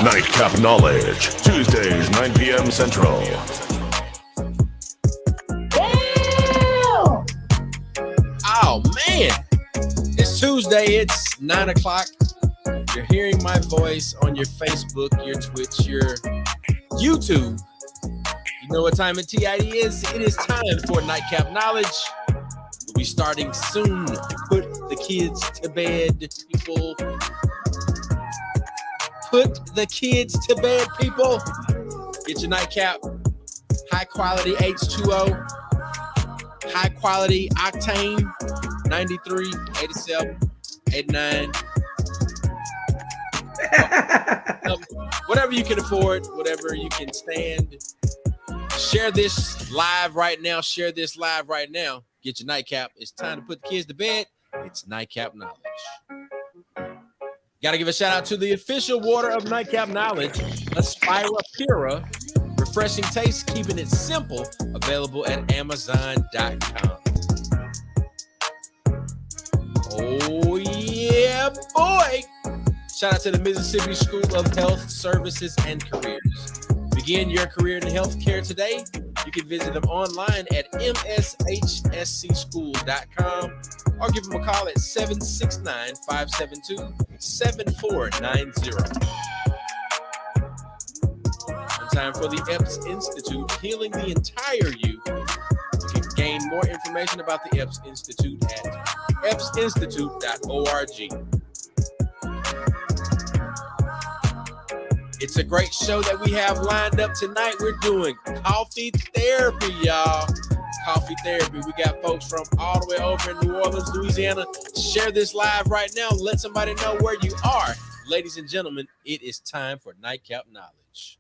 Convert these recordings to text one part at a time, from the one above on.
Nightcap Knowledge, Tuesdays, 9 p.m. Central. Oh, man. It's Tuesday. It's 9 o'clock. You're hearing my voice on your Facebook, your Twitch, your YouTube. You know what time of TID is? It is time for Nightcap Knowledge. We'll be starting soon. Put the kids to bed, people. Put the kids to bed, people. Get your nightcap. High quality H2O. High quality octane. 93, 87, 89. Whatever you can afford, whatever you can stand. Share this live right now. Share this live right now. Get your nightcap. It's time to put the kids to bed. It's Nightcap Knowledge. Got to give a shout out to the official water of Nightcap Knowledge, Aspira Pura. Refreshing taste, keeping it simple. Available at Amazon.com. Oh, yeah, boy. Shout out to the Mississippi School of Health Services and Careers. Begin your career in healthcare today. You can visit them online at mshscschool.com or give them a call at 769-572-7490. In time for the EPS Institute, healing the entire you. You can gain more information about the EPS Institute at epsinstitute.org. It's a great show that we have lined up tonight. We're doing coffee therapy, y'all. Coffee therapy. We got folks from all the way over in New Orleans, Louisiana. Share this live right now. Let somebody know where you are. Ladies and gentlemen, it is time for Nightcap Knowledge.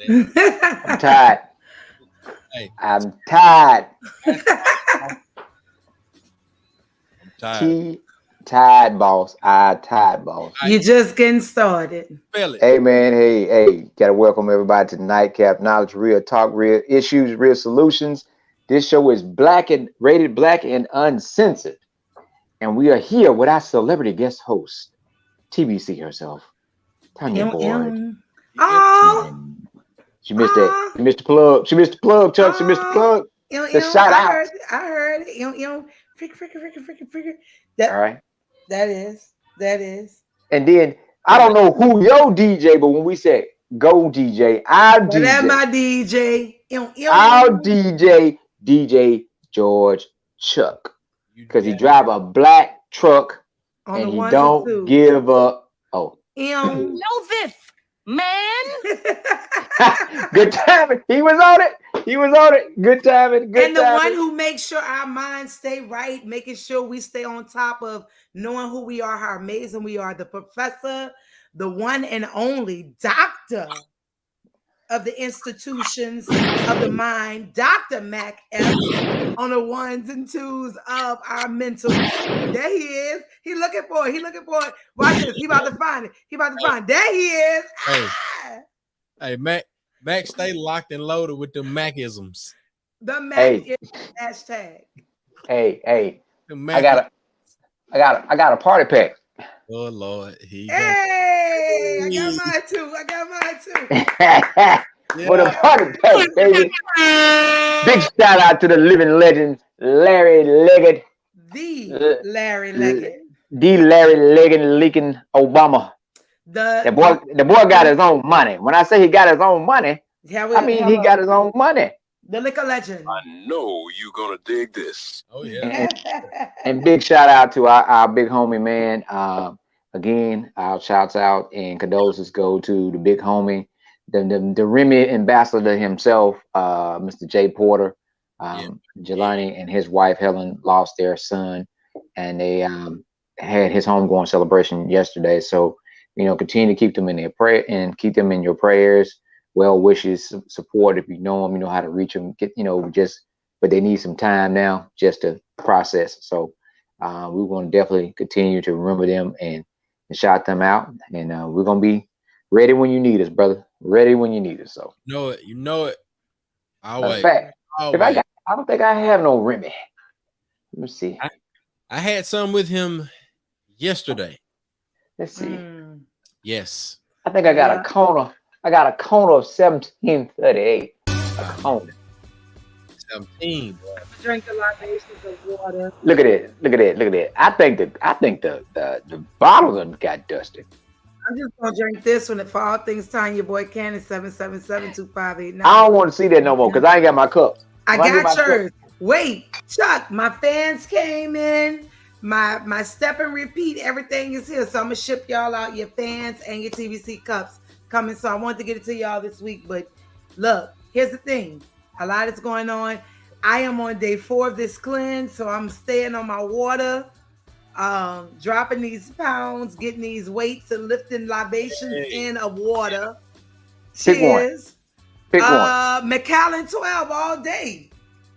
I'm tired. Hey. I'm tired. Tired, boss. Tired, boss. You just getting started. Hey, man. Hey. Gotta welcome everybody to Nightcap Knowledge, real talk, real issues, real solutions. This show is rated black and uncensored. And we are here with our celebrity guest host, TBC herself, Tanya Boyd. Oh. She missed that. She missed the plug. She missed the plug, Chuck. She missed the plug. The shout out. I heard it. Freaker. All right. That is. And then I don't know who your DJ, but when we say go DJ. Our But that's DJ. my DJ. Our DJ. DJ George Chuck. Because he drive a black truck On and the he ones and don't twos. give up. Oh. Know this, man. Good timing. He was on it. He was on it. Good timing. Good And the timing. one who makes sure our minds stay right, making sure we stay on top of knowing who we are, how amazing we are. The professor, the one and only doctor of the institutions of the mind, Dr. Mac F, on the ones and twos of our mental. There he is. He looking for it. He looking for it. Watch this. He about to find it. He about to find it. There he is. Hey. Ah! Hey, Mac, stay locked and loaded with the Macisms. The Mac is hashtag. Hey. The I got a party pack. Oh Lord, Hey, I got mine too. For the party pack, baby. Big shout out to the living legend, Larry Leggett. The Larry Leggett. The Larry Leggett leaking Obama. The boy got his own money. When I say he got his own money, I mean he got his own money. The liquor legend. I know you're gonna dig this. Oh yeah. And big shout out to our big homie, man. Again, our shouts out and condolences go to the big homie, the Remy ambassador himself, Mr. Jay Porter. Jelani and his wife Helen lost their son, and they had his homegoing celebration yesterday. So, continue to keep them in their prayer and keep them in your prayers. Well wishes, support. If you know them, you know how to reach them. But they need some time now just to process. So we want to definitely continue to remember them and shout them out. And we're gonna be ready when you need us, brother. Ready when you need us. So you know it. Always. Fact, I don't think I have no Remy. Let me see. I had some with him yesterday. Let's see. Yes. I think I got a Kona. I got a Kona of 1738. A Kona. 17. Drink a libations of water. Look at it. I think the bottle done got dusty. I'm just gonna drink this one. For all things time, your boy Cannon 777-2589. I don't want to see that no more because I ain't got my cup. I got yours. Wait, Chuck, my fans came in. My step and repeat, everything is here. So I'm gonna ship y'all out your fans and your TVC cups coming. So I wanted to get it to y'all this week. But look, here's the thing. A lot is going on. I am on day 4 of this cleanse, so I'm staying on my water, dropping these pounds, getting these weights and lifting libations in of water. Cheers. Pick one. Macallan 12 all day.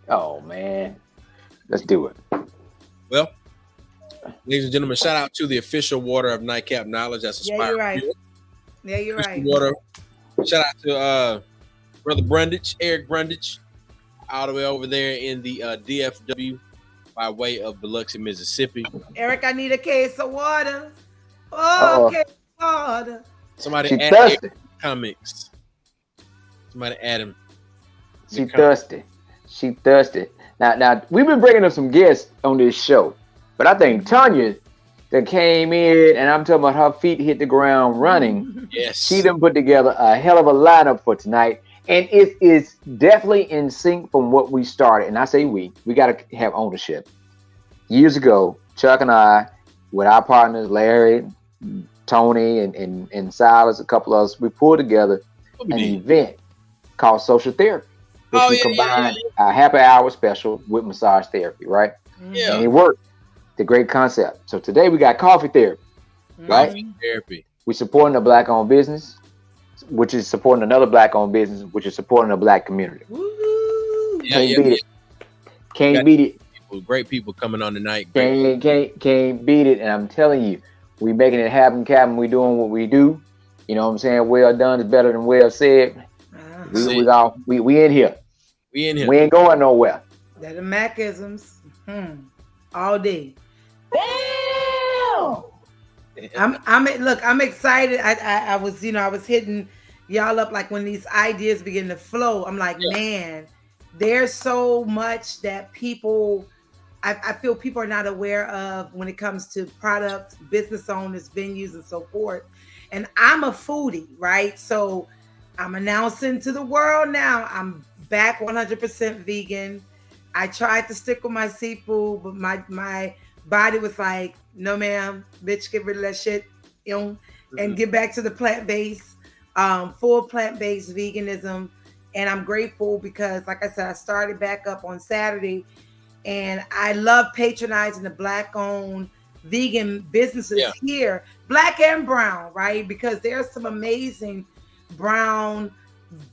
Oh man. Let's do it. Well, ladies and gentlemen, shout out to the official water of Nightcap Knowledge. That's Yeah, you're right. Pure. Yeah, you're right. Water. Shout out to Brother Brundage, Eric Brundage, all the way over there in the DFW by way of Biloxi, Mississippi. Eric, I need a case of water. Oh, case of water. Somebody add Eric comics. Somebody add him. She thirsty. She thirsty. Now we've been bringing up some guests on this show, but I think Tanya that came in, and I'm talking about her feet hit the ground running. Yes. She done put together a hell of a lineup for tonight. And it is definitely in sync from what we started. And I say we got to have ownership. Years ago, Chuck and I, with our partners, Larry, Tony, and Silas, a couple of us, we pulled together an event called Social Therapy, which we combined a happy hour special with massage therapy, right? Yeah. And it worked. The great concept. So today we got coffee therapy, right? Coffee therapy. We're supporting a black-owned business, which is supporting another black-owned business, which is supporting a black community. Can't beat it. Can't beat it. Great people coming on tonight. Can't beat it. And I'm telling you, we making it happen, Captain. We doing what we do. You know what I'm saying? Well done is better than well said. We in here. We in here. We ain't going nowhere. That the Macisms. All day. Damn. I'm excited. I was hitting y'all up like when these ideas begin to flow. I'm like, man, there's so much that people I feel people are not aware of when it comes to products, business owners, venues, and so forth. And I'm a foodie, right? So I'm announcing to the world now. I'm back 100% vegan. I tried to stick with my seafood, but my body was like, no, ma'am, bitch, get rid of that shit, and get back to the plant-based, full plant-based veganism. And I'm grateful because, like I said, I started back up on Saturday, and I love patronizing the Black-owned vegan businesses here, Black and brown, right? Because there's some amazing brown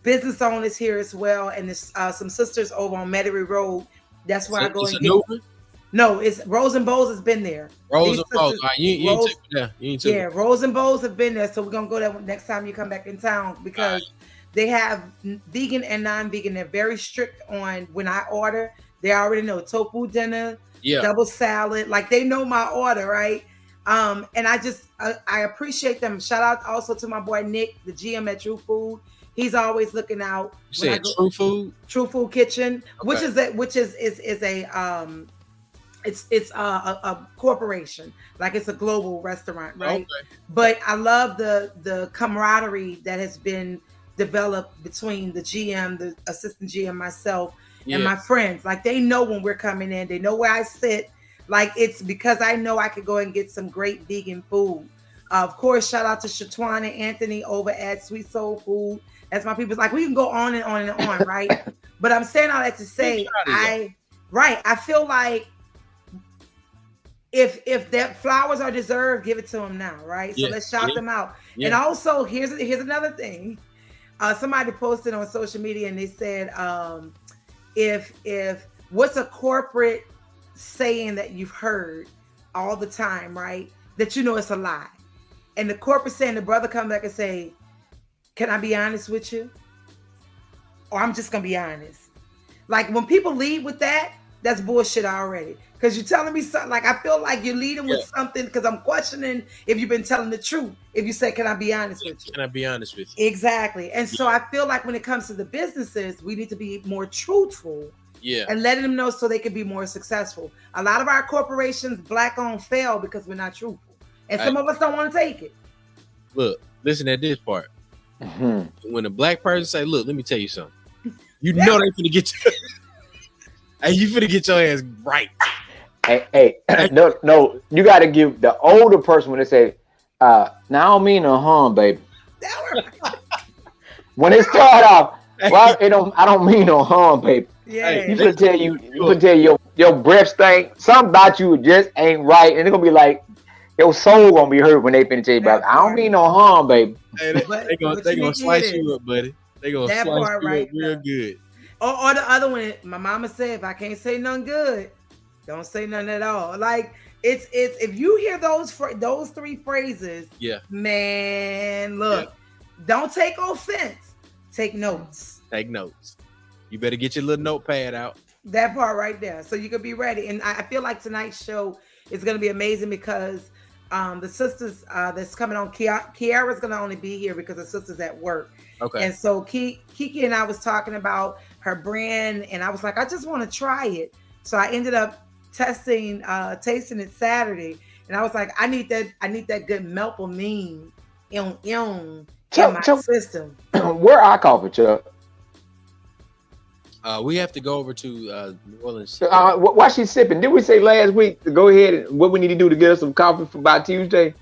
business owners here as well, and there's some sisters over on Metairie Road. That's where I go and get. No, it's Rose and Bowls has been there. Rose and Bowls. You ain't took it. Rose and Bowls have been there, so we're gonna go there next time you come back in town because they have vegan and non-vegan. They're very strict on when I order. They already know tofu dinner, double salad. Like they know my order, right? And I appreciate them. Shout out also to my boy Nick, the GM at True Food. He's always looking out. You said True Food? True Food Kitchen, which is a corporation, like it's a global restaurant, right? Okay. But I love the camaraderie that has been developed between the GM, the assistant GM, myself, and my friends. Like they know when we're coming in, they know where I sit. Like it's because I know I could go and get some great vegan food. Of course, shout out to Shatwana Anthony over at Sweet Soul Food. That's my people. Like we can go on and on and on, right? But I'm saying all that to say, I feel like if that flowers are deserved, give it to them now, right? So let's shout them out. And also, here's another thing. Somebody posted on social media and they said, if what's a corporate saying that you've heard all the time, right? That you know it's a lie. And the corporate saying, the brother come back and say, can I be honest with you? Or I'm just gonna be honest. Like when people lead with that, that's bullshit already. Because you're telling me something, like I feel like you're leading with something because I'm questioning if you've been telling the truth. If you say, can I be honest with you? Can I be honest with you? Exactly. And so I feel like when it comes to the businesses, we need to be more truthful. And letting them know so they can be more successful. A lot of our corporations, Black-owned, fail because we're not truthful. And some of us don't want to take it. Look, listen at this part. When a Black person say, look, let me tell you something. You know they finna get you. Hey, you finna get your ass right. Hey, no, you got to give the older person when they say, now I don't mean no harm, baby. When it start off, well, I don't mean no harm, baby. You can tell your breath stink. Something about you just ain't right, and it's gonna be like your soul gonna be hurt when they finna tell you about. I don't mean no harm, baby. Hey, they gonna slice you up, buddy. They gonna slice you up real good. Or the other one, my mama said, if I can't say nothing good, don't say nothing at all. Like it's if you hear those three phrases, man, look, don't take offense. Take notes. Take notes. You better get your little notepad out. That part right there, so you can be ready. And I feel like tonight's show is going to be amazing because the sisters that's coming on, Kiara's going to only be here because the sisters at work. Okay. And so Kiki and I was talking about her brand, and I was like, I just want to try it. So I ended up tasting it Saturday, and I was like, I need that good melpomene in my system. Where our coffee, Chuck? We have to go over to New Orleans. Why she sipping? Did we say last week to go ahead and what we need to do to get us some coffee for by Tuesday?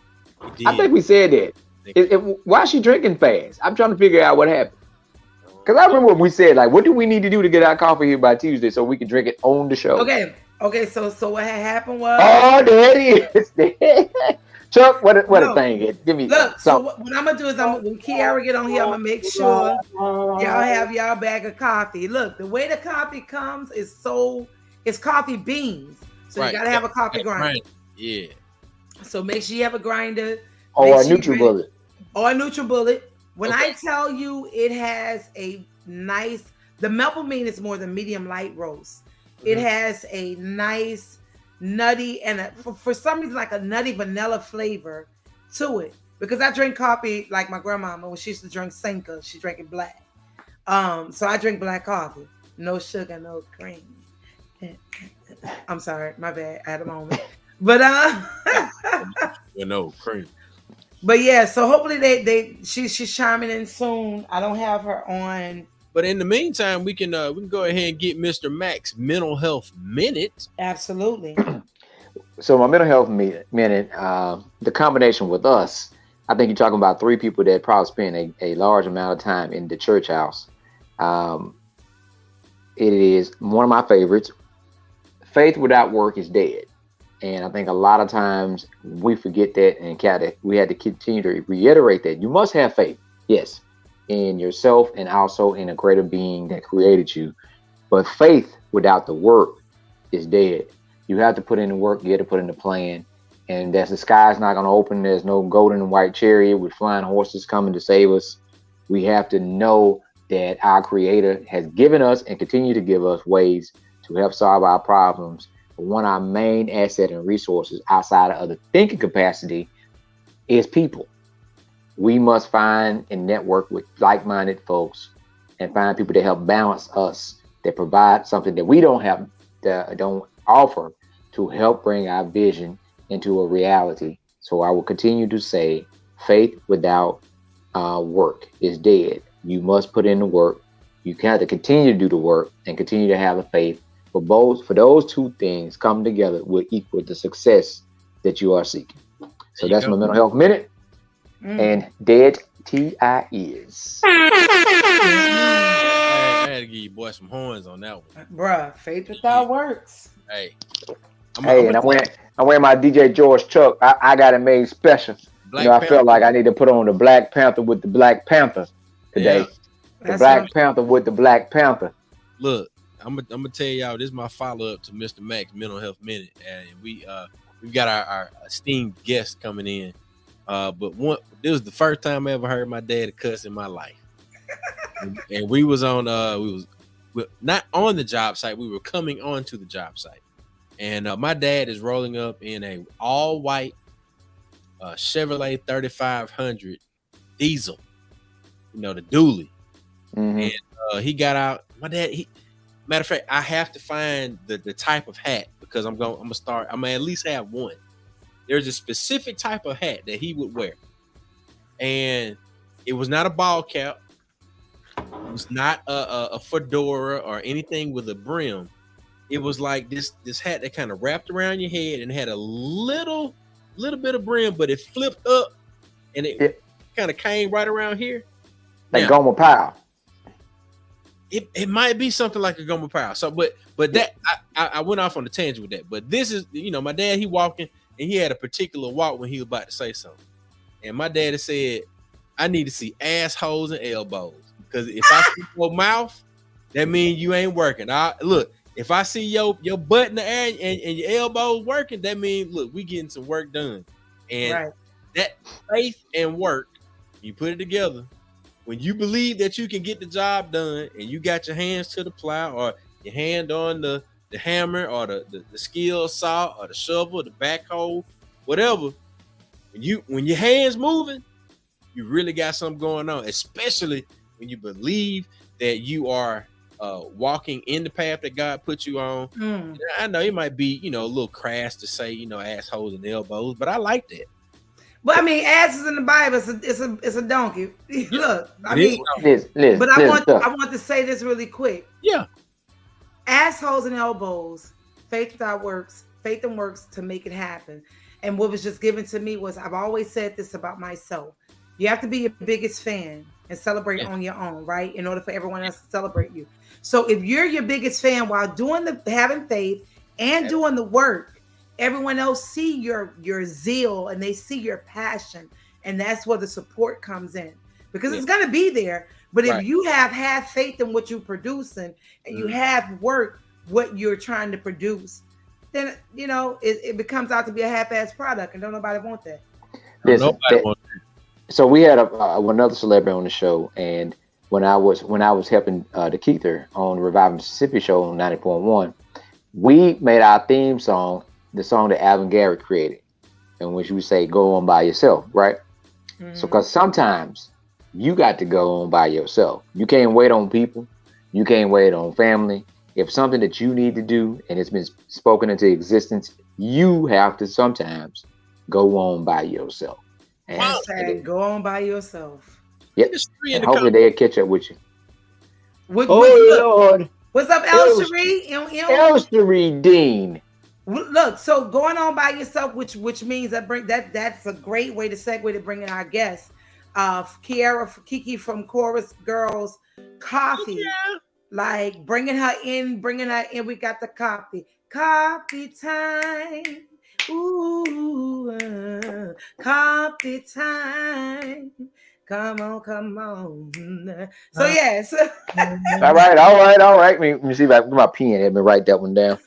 I think we said that. Why is she drinking fast? I'm trying to figure out what happened. Because I remember when we said, like, what do we need to do to get our coffee here by Tuesday so we can drink it on the show? Okay. So what had happened was. Oh, there it is. Chuck, what a thing is. Give me. Look, so what I'm gonna do is when Kiara get on here, I'm gonna make sure y'all have y'all bag of coffee. Look, the way the coffee comes is it's coffee beans. So you gotta have a coffee grinder. Yeah. So make sure you have a grinder. Or a NutriBullet. Or a NutriBullet. When I tell you it has a nice, the melpomene is more the medium light roast. It has a nice nutty and for some reason like a nutty vanilla flavor to it, because I drink coffee like my grandmama when she used to drink Senka. She drank it black. So I drink black coffee, no sugar, no cream. I'm sorry, my bad. I had a moment, but no cream. But yeah, so hopefully she's chiming in soon. I don't have her on. But in the meantime, we can go ahead and get Mr. Max mental health minute. Absolutely. So my mental health minute, the combination with us, I think you're talking about three people that probably spend a large amount of time in the church house. It is one of my favorites. Faith without work is dead. And I think a lot of times we forget that, and we had to continue to reiterate that. You must have faith, yes, in yourself and also in a greater being that created you. But faith without the work is dead. You have to put in the work, you have to put in the plan. And as the sky's not going to open, there's no golden and white chariot with flying horses coming to save us. We have to know that our Creator has given us and continue to give us ways to help solve our problems. But one of our main asset and resources outside of the thinking capacity is people. We must find and network with like-minded folks and find people that help balance us, that provide something that we don't have, that don't offer, to help bring our vision into a reality. So I will continue to say, faith without work is dead. You must put in the work. You have to continue to do the work and continue to have a faith. For those two things come together will equal the success that you are seeking. So that's my mental health minute. And dead T.I. is. I had to give you boy some horns on that one. Bruh, faith without works. Hey. I'm wearing my DJ George Chuck. I got it made special. I felt like I need to put on the Black Panther with the Black Panther today. Yeah. The Black Panther with the Black Panther. Look, I'm gonna tell y'all, this is my follow-up to Mr. Max Mental Health Minute. And we've got our esteemed guest coming in. But this was the first time I ever heard my dad cuss in my life. and we was on not on the job site, we were coming onto the job site. And my dad is rolling up in a all-white Chevrolet 3500 diesel, the dually. And he got out. My dad, matter of fact, I have to find the type of hat because I'm gonna at least have one. There's a specific type of hat that he would wear, and it was not a ball cap. It was not a fedora or anything with a brim. It was like this hat that kind of wrapped around your head and had a little bit of brim, but it flipped up and it kind of came right around here. Like Gomer Pyle. It might be something like a Gomer Pyle. So, but that I went off on a tangent with that. But this is, my dad, he walking and he had a particular walk when he was about to say something. And my daddy said, I need to see assholes and elbows. Because if I see your mouth, that means you ain't working. Look, if I see your butt in the air and your elbows working, that means, look, we getting some work done. And that faith and work, you put it together. When you believe that you can get the job done and you got your hands to the plow or your hand on the hammer or the skill saw or the shovel, the backhoe, whatever, when your hands moving, you really got something going on, especially when you believe that you are walking in the path that God put you on. I know it might be, a little crass to say, assholes and elbows, but I like that. But I mean, ass is in the Bible. It's a donkey. Look, I mean, but I want to say this really quick. Yeah. Assholes and elbows, faith without works, faith and works to make it happen. And what was just given to me was, I've always said this about myself. You have to be your biggest fan and celebrate on your own, right? In order for everyone else to celebrate you. So if you're your biggest fan while having faith and doing the work, everyone else see your zeal and they see your passion, and that's where the support comes in, because it's going to be there. But if you have faith in what you're producing and you have work what you're trying to produce, then it becomes out to be a half-ass product, and don't nobody want that. So we had another celebrity on the show, and when I was helping the Keither on the Revive Mississippi show on 90.1, we made our theme song the song that Alvin Garrett created, in which we say, go on by yourself, right? So, because sometimes you got to go on by yourself. You can't wait on people. You can't wait on family. If something that you need to do and it's been spoken into existence, you have to sometimes go on by yourself. Hashtag go on by yourself. Yep. It's 3 in And the hopefully comments. they'll catch up with you. Look, Lord. what's up, El Cherie? Elstery Dean. Look, so going on by yourself, which means that's a great way to segue to bringing our guest, Kiki from Cora's Girls Coffee. Yeah. Like bringing her in. We got the coffee time. Ooh, coffee time. Come on. So yes. All right. Let me see if I can get my pen. Let me write that one down.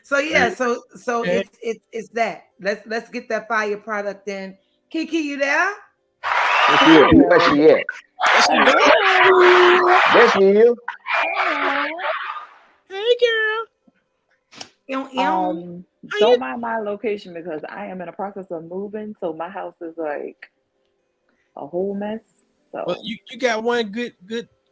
So yeah, so it's that. Let's get that fire product in. Kiki, you there? Where she at? There she is. Hey, girl. Don't mind my location because I am in the process of moving, so my house is like a whole mess. So Well, you got one good.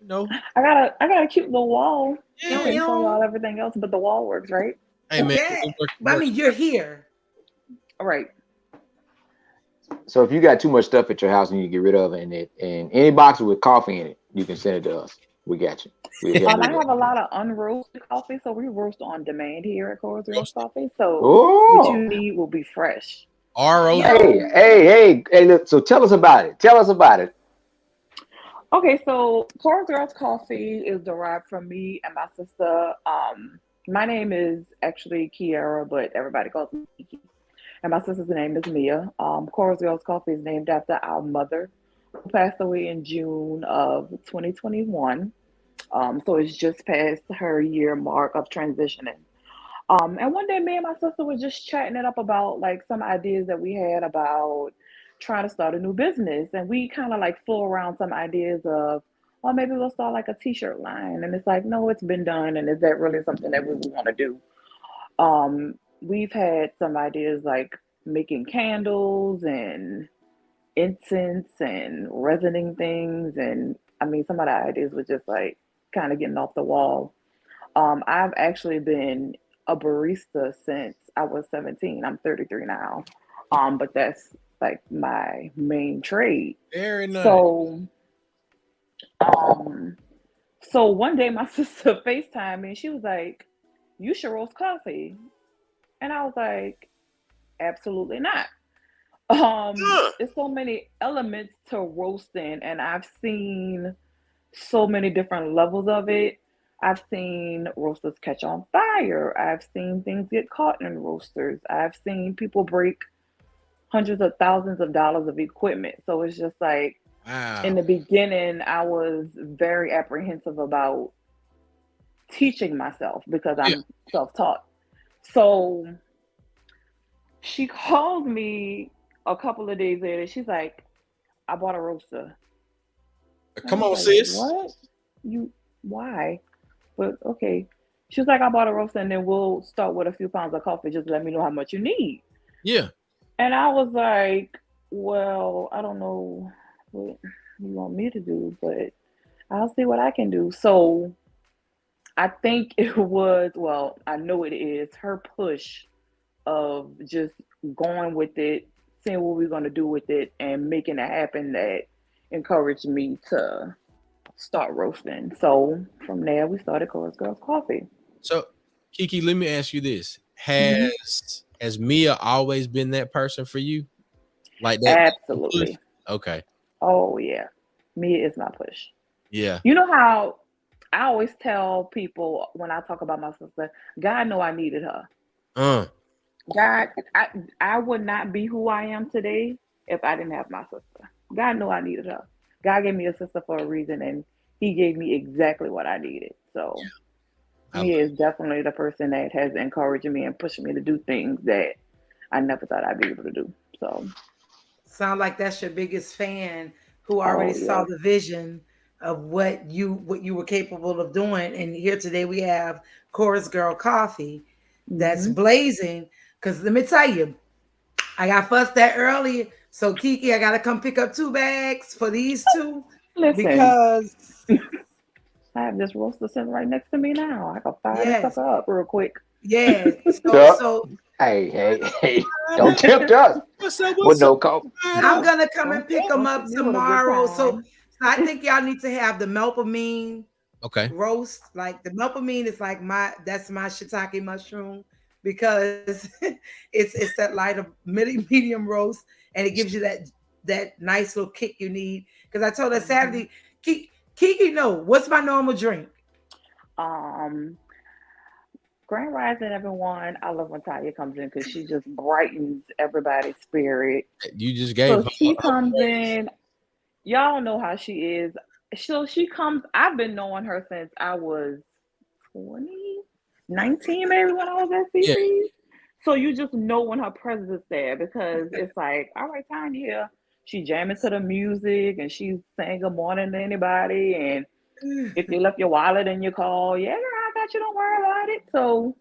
No, I got a cute little wall. Yeah. I can show y'all everything else, but the wall works, right? Hey man, Yeah. I mean, you're here. All right. So if you got too much stuff at your house and you get rid of it, and any box with coffee in it, you can send it to us. We got you. I have a lot of unroasted coffee, so we roast on demand here at Cora's Girls Coffee. So what you need will be fresh. RO. Hey, look, so tell us about it. Okay, so Cora's Girls Coffee is derived from me and my sister. My name is actually Kiara, but everybody calls me Kiki. And my sister's name is Mia. Cora's Girls Coffee is named after our mother, who passed away in June of 2021. So it's just past her year mark of transitioning. And one day, me and my sister were just chatting it up about like some ideas that we had about trying to start a new business, and we kind of like flew around some ideas of, well, maybe we'll start like a t-shirt line, and it's like, no, it's been done, and is that really something that we want to do? We've had some ideas like making candles and incense and resining things, and I mean, some of the ideas were just like kind of getting off the wall. I've actually been a barista since I was 17. I'm 33 now. But that's like my main trade. Very nice. So one day my sister FaceTimed me and she was like, "You should roast coffee." And I was like, "Absolutely not." There's so many elements to roasting, and I've seen so many different levels of it. I've seen roasters catch on fire. I've seen things get caught in roasters. I've seen people break hundreds of thousands of dollars of equipment. So it's just like, wow. In the beginning, I was very apprehensive about teaching myself because I'm self-taught. So she called me a couple of days later. She's like, "I bought a roaster." Come on, like, sis. What? Why? But okay. She was like, "I bought a roaster and then we'll start with a few pounds of coffee. Just let me know how much you need." Yeah. And I was like, "Well, I don't know what you want me to do, but I'll see what I can do." So I think it was, well, I know it is her push of just going with it, seeing what we're going to do with it and making it happen that encouraged me to start roasting. So from there, we started Cora's Girls Coffee. So, Kiki, let me ask you this: Has Mia always been that person for you? Like that? Absolutely. Okay. Oh yeah, Mia is my push. Yeah. You know how I always tell people when I talk about my sister, God know I needed her. God, I would not be who I am today if I didn't have my sister. God knew I needed her. God gave me a sister for a reason, and He gave me exactly what I needed. So Mia is definitely the person that has encouraged me and pushed me to do things that I never thought I'd be able to do. So sound like that's your biggest fan who already saw the vision of what you were capable of doing. And here today we have Cora's Girl Coffee that's blazing. Because let me tell you, I got fussed at earlier. So Kiki, I gotta come pick up 2 bags for these 2. Listen, because I have this roaster sitting right next to me now. I can fire this sucker up real quick. Yeah. Hey, don't tempt us. What's up? With no coffee. I'm gonna come and pick them Don't up tempt me with a good tomorrow. So time. I think y'all need to have the melpomene Okay. roast. Like the melpomene is like that's my shiitake mushroom because it's that light of medium roast and it gives you that nice little kick you need. Because I told her Saturday, Kiki, no, what's my normal drink? Grand Rising, everyone. I love when Tanya comes in because she just brightens everybody's spirit. You just gave So her she a comes praise. in. Y'all know how she is. So she comes. I've been knowing her since I was 19, maybe when I was at Yeah. CC's. So you just know when her presence is there because it's like, all right, Tanya here. She jamming to the music and she's saying good morning to anybody. And if you left your wallet in your car, yeah, girl, I got you. Don't worry about it. So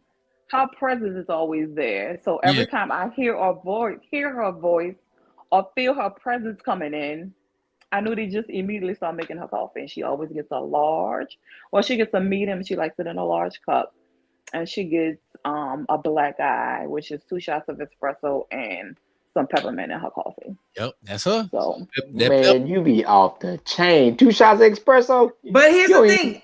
her presence is always there. So Yeah. every time I hear her voice, or feel her presence coming in, I knew they just immediately start making her coffee. And she always gets a large. Well, she gets a medium. She likes it in a large cup. And she gets a black eye, which is 2 shots of espresso and some peppermint in her coffee. Yep, that's her. So Man, you be off the chain. 2 shots of espresso. But here's You the don't thing.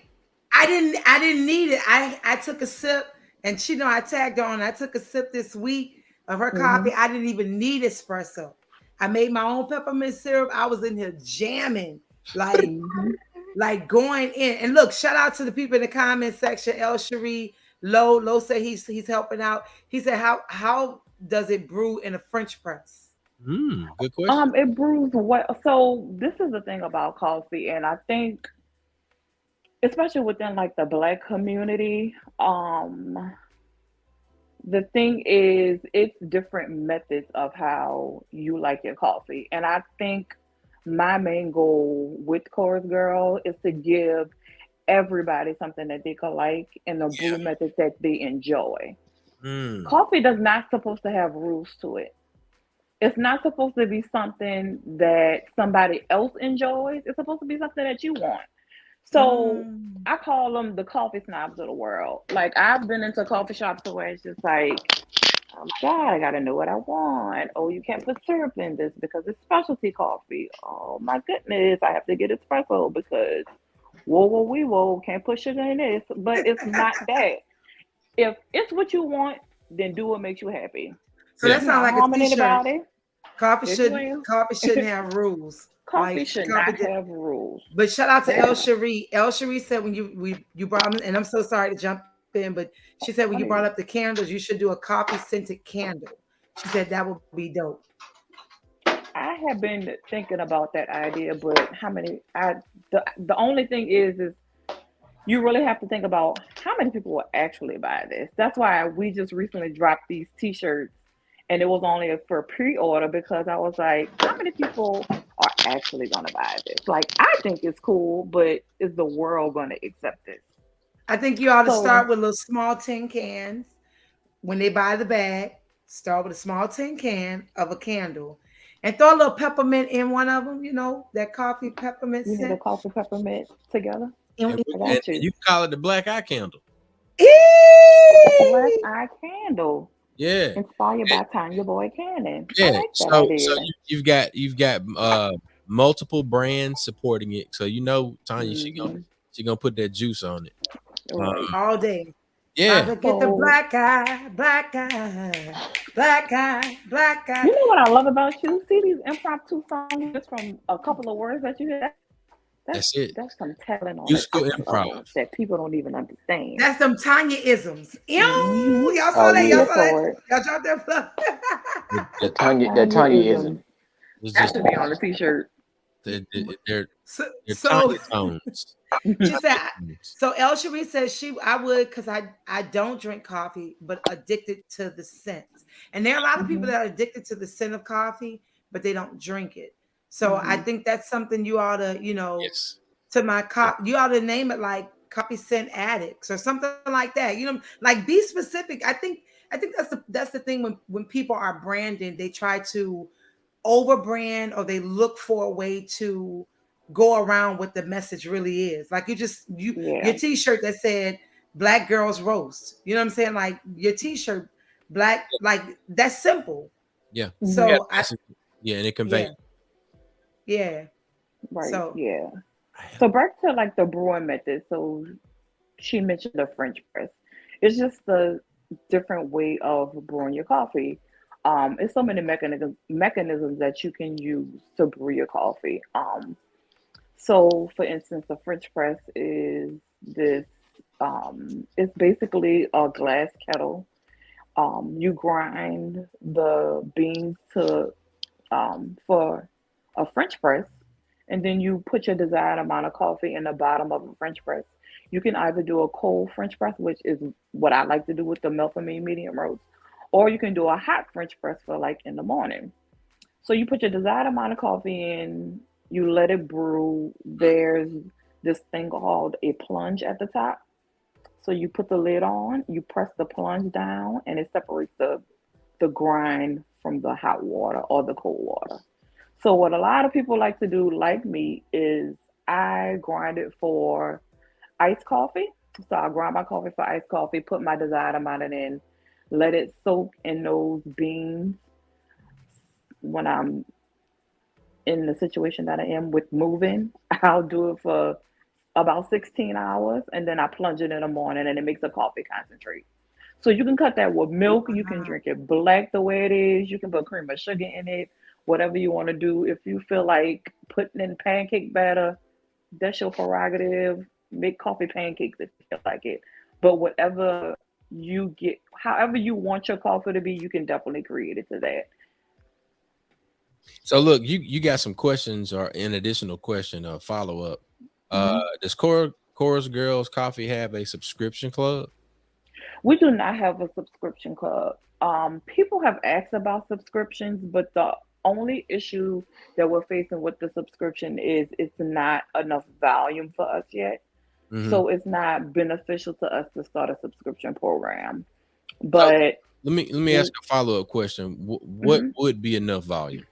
I didn't need it. I took a sip and she know I tagged her on. I took a sip this week of her coffee. I didn't even need espresso. I made my own peppermint syrup. I was in here jamming, like going in. And look, shout out to the people in the comment section. El Cherie, Lo said he's helping out. He said, how does it brew in a French press? Good question. it brews what? So this is the thing about coffee, and I think, especially within like the Black community, the thing is, it's different methods of how you like your coffee, and I think my main goal with Cora's Girl is to give everybody something that they could like and the brew methods that they enjoy. Coffee does not supposed to have rules to it. It's not supposed to be something that somebody else enjoys. It's supposed to be something that you want. So I call them the coffee snobs of the world. Like I've been into coffee shops where it's just like, oh my God, I gotta know what I want. Oh, you can't put syrup in this because it's specialty coffee. Oh my goodness, I have to get espresso because whoa, can't put sugar in this. But it's not that. If it's what you want, then do what makes you happy. So that sounds like a t-shirt. Anybody. Coffee shouldn't have rules. Coffee should not have rules. But shout out to El Cherie. El Cherie said when you brought them, and I'm so sorry to jump in, but she said when you brought up the candles, you should do a coffee scented candle. She said that would be dope. I have been thinking about that idea, but the only thing is you really have to think about how many people will actually buy this. That's why we just recently dropped these t-shirts and it was only for pre-order because I was like, how many people are actually going to buy this? Like, I think it's cool, but is the world going to accept this? I think you ought to start with little small tin cans. When they buy the bag, start with a small tin can of a candle and throw a little peppermint in one of them, that coffee peppermint scent. You need the coffee peppermint together? And you call it the black eye candle. Black eye candle. Yeah. Inspired by Tanya Boy Cannon. Yeah. So you've got multiple brands supporting it. So Tanya, she gonna put that juice on it. All day. Yeah. Get the black eye, black eye, black eye, black eye. You know what I love about you? See these impromptu songs just from a couple of words that you hear? That's it. That's some talent on musical improv that people don't even understand. That's some Tanya-isms. Y'all saw that? Y'all saw that? Y'all dropped that plug. The Tanya-ism. That should be on the t-shirt. They're so tones. She said, so El Cherie says I would because I don't drink coffee, but addicted to the scent. And there are a lot of people that are addicted to the scent of coffee, but they don't drink it. So I think that's something you ought to, to my you ought to name it like coffee scent addicts or something like that. Like be specific. I think that's the thing when people are branding, they try to overbrand or they look for a way to go around what the message really is. Like your t-shirt that said Black Girls Roast. You know what I'm saying? Like your t-shirt black, like that's simple. Yeah. So Yeah, and it conveys. Yeah. Right. So Yeah. So back to like the brewing method. So she mentioned the French press. It's just a different way of brewing your coffee. It's so many mechanisms that you can use to brew your coffee. So for instance, the French press is this. It's basically a glass kettle. You grind the beans to for a French press, and then you put your desired amount of coffee in the bottom of a French press. You can either do a cold French press, which is what I like to do with the Milton medium roast, or you can do a hot French press for like in the morning. So you put your desired amount of coffee in, you let it brew. There's this thing called a plunge at the top. So you put the lid on, you press the plunge down, and it separates the grind from the hot water or the cold water. So what a lot of people like to do, like me, is I grind it for iced coffee. So I grind my coffee for iced coffee, put my desired amount in, let it soak in those beans when I'm in the situation that I am with moving. I'll do it for about 16 hours and then I plunge it in the morning and it makes a coffee concentrate. So you can cut that with milk. You can drink it black the way it is. You can put cream or sugar in it, whatever you want to do. If you feel like putting in pancake batter, that's your prerogative. Make coffee pancakes if you feel like it. But whatever you get, however you want your coffee to be, you can definitely create it to that. So look, you got some questions or an additional question or follow up. Does Cora's Girls Coffee have a subscription club? We do not have a subscription club. People have asked about subscriptions, but the only issue that we're facing with the subscription is it's not enough volume for us yet. So it's not beneficial to us to start a subscription program. So But let me ask a follow up question. What would be enough volume?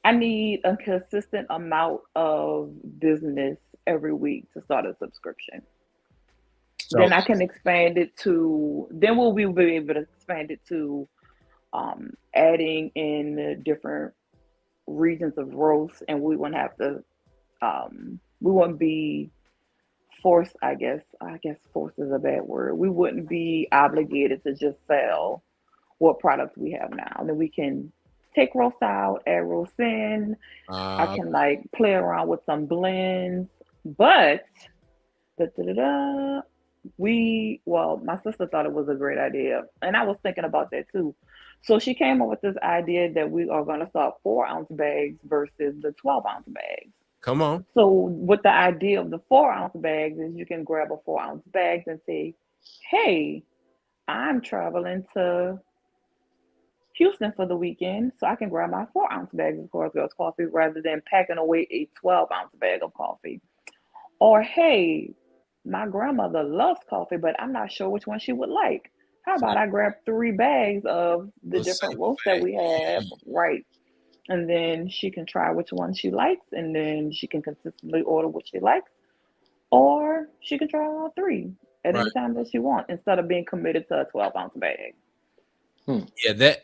I need a consistent amount of business every week to start a subscription. So, Then I can expand it to, then we'll be able to expand it to adding in different regions of roast, and we wouldn't have to, we wouldn't be forced, I guess forced is a bad word. We wouldn't be obligated to just sell what products we have now. Then we can take roast out, add roast in. I can like play around with some blends, but my sister thought it was a great idea, and I was thinking about that too. So she came up with this idea that we are going to start 4-ounce bags versus the 12-ounce bags. come on. So what the idea of the 4-ounce bags is, you can grab a 4-ounce bag and say, "Hey, I'm traveling to Houston for the weekend, so I can grab my 4-ounce bag of Cora Girls coffee rather than packing away a 12-ounce bag of coffee." Or, "Hey, my grandmother loves coffee, but I'm not sure which one she would like. How about I grab 3 bags of the different roasts that we have, right? And then she can try which one she likes, and then she can consistently order what she likes, or she can try all 3 at any time that she wants instead of being committed to a 12-ounce bag." Yeah,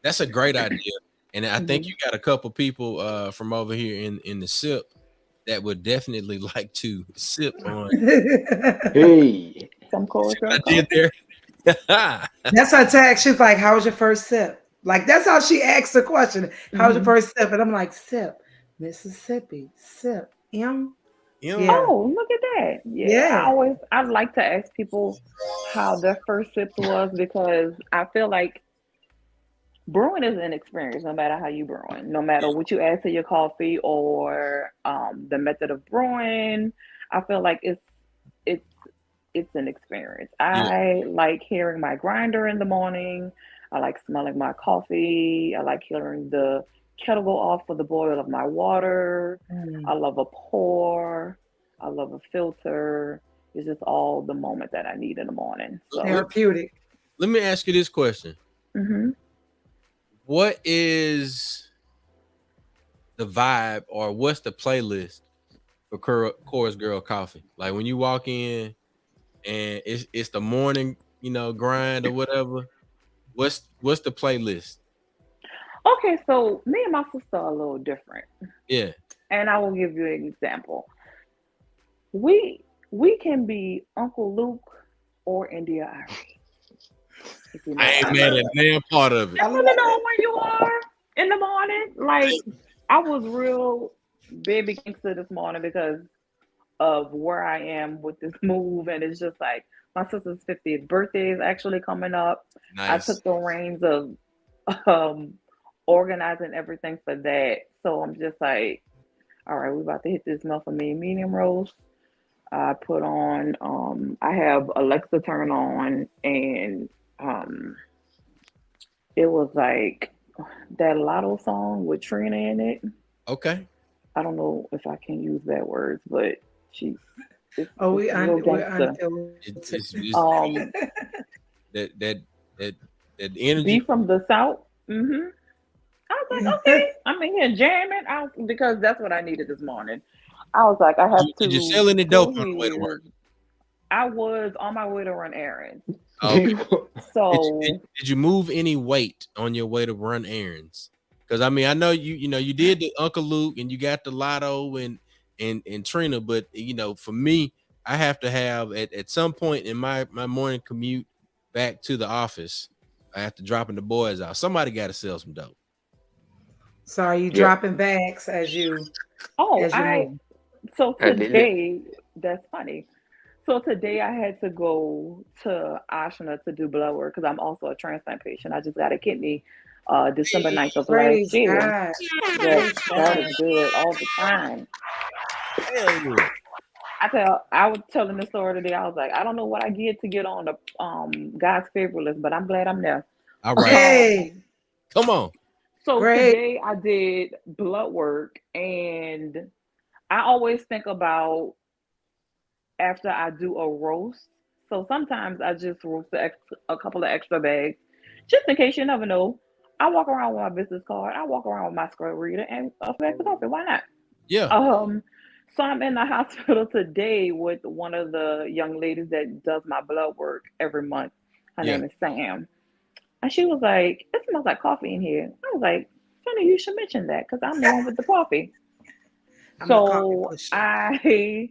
that's a great idea, and I think you got a couple people from over here in the SIP that would definitely like to sip on. Hey, Some Cora Girls I did coffee. there. That's her tag. She's like, "How was your first sip?" Like that's how she asked the question. "How was your first sip?" And I'm like, "Sip, Mississippi, sip, M." You know, Yeah, Oh, look at that. Yeah, I like to ask people how their first sips was, because I feel like brewing is an experience no matter how you brewing, no matter what you add to your coffee or the method of brewing. I feel like it's it's an experience. I like hearing my grinder in the morning. I like smelling my coffee. I like hearing the kettle go off for the boil of my water. I love a pour. I love a filter. It's just all the moment that I need in the morning. So, therapeutic. let me ask you this question. mhm. What is the vibe or what's the playlist for Cora's Girl Coffee? Like when you walk in and it's the morning grind or whatever, what's the playlist? Okay, so me and my sister are a little different, Yeah. and I will give you an example. We can be Uncle Luke or India Ari, if you know I what ain't I mad mean. at damn part of it. I I love want to know it. where you are in the morning. Like I was real baby gangster this morning because of where I am with this move, and it's just like my sister's 50th birthday is actually coming up. I Nice. took the reins of um organizing everything for that. So I'm just like, all right, we're about to hit this muffin medium roast. I put on I have Alexa turn on, and um it was like that Lotto song with Trina in it. Okay. I don't know if I can use that words, but she Oh, it's real we're gangster. It's Um that that that that energy. B from the South. I was like, okay, I'm in here jamming out because that's what I needed this morning. I was like, I have Did you to sell any go dope on the way to here. work? I was on my way to run errands. Okay. So Did you move any weight on your way to run errands? Because I mean, I know you did the Uncle Luke and you got the Lotto and Trina, but for me, I have to have at some point in my morning commute back to the office, I have to dropping the boys out. Somebody got to sell some dope. So are you Yeah. dropping bags as you oh as you I move? so I did it. today that's funny. So today I had to go to Ashna to do blood work because I'm also a transplant patient. I just got a kidney December 9th of last Praise year. God. Yes, Praise God God. is good all the time. Hell yeah. I was telling the story today. I was like, I don't know what I get to get on the God's favorite list, but I'm glad I'm there. All right. Hey, Come on. So great. today I did blood work, and I always think about after I do a roast. So sometimes I just roast a couple of extra bags, just in case you never know. I walk around with my business card. I walk around with my scrub reader and a bag of coffee. Why not? Yeah. Um, so I'm in the hospital today with one of the young ladies that does my blood work every month. Her Yeah. name is Sam. And she was like, it smells like coffee in here. I was like, funny you should mention that because I'm the one with the coffee. I'm the coffee So pusher. I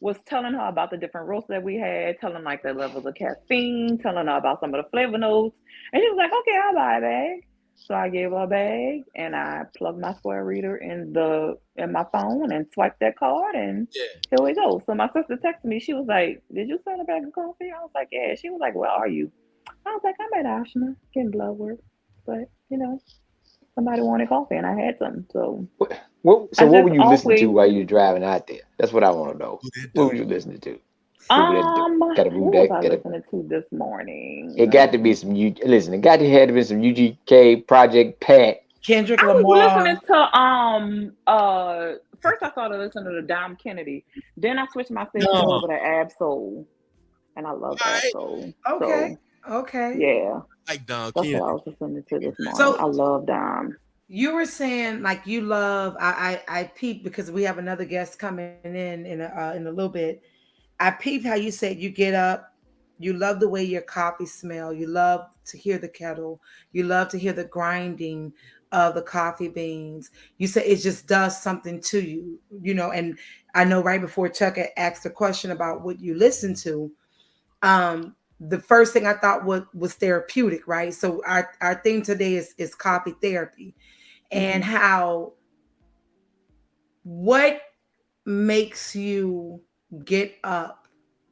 was telling her about the different roasts that we had, telling like the levels of caffeine, telling her about some of the flavor notes. And she was like, okay, I'll buy a bag. So I gave her a bag and I plugged my square reader in my phone and swiped that card and Yeah. here we go. So my sister texted me. She was like, did you sell a bag of coffee? I was like, yeah. She was like, where are you? I was like, I'm at Ashna getting blood work. But, somebody wanted coffee and I had some. So So I what just were you listening to always, while you were driving out there? That's what I want to know. Do that What dope. were you listening to? What would that do? Got to move who was that. I Got to. listening to this morning? It got to be some. Listen. It got to have to be some UGK Project Pat. Kendrick I was listening Lamar. to first I started listening to Dom Kennedy. Then I switched my station No. over to Absol. And I love All right. Absol. Okay. So Okay. yeah, Like Don that's what Kennedy. I was listening to this morning. So I love Dom. you were saying like you love I peeped because we have another guest coming in a little bit. I peeped how you said you get up, you love the way your coffee smell, you love to hear the kettle, you love to hear the grinding of the coffee beans. You said it just does something to you, and I know right before Chuck had asked a question about what you listen to, the first thing I thought was therapeutic, right? So our theme today is coffee therapy and Mm-hmm. how what makes you get up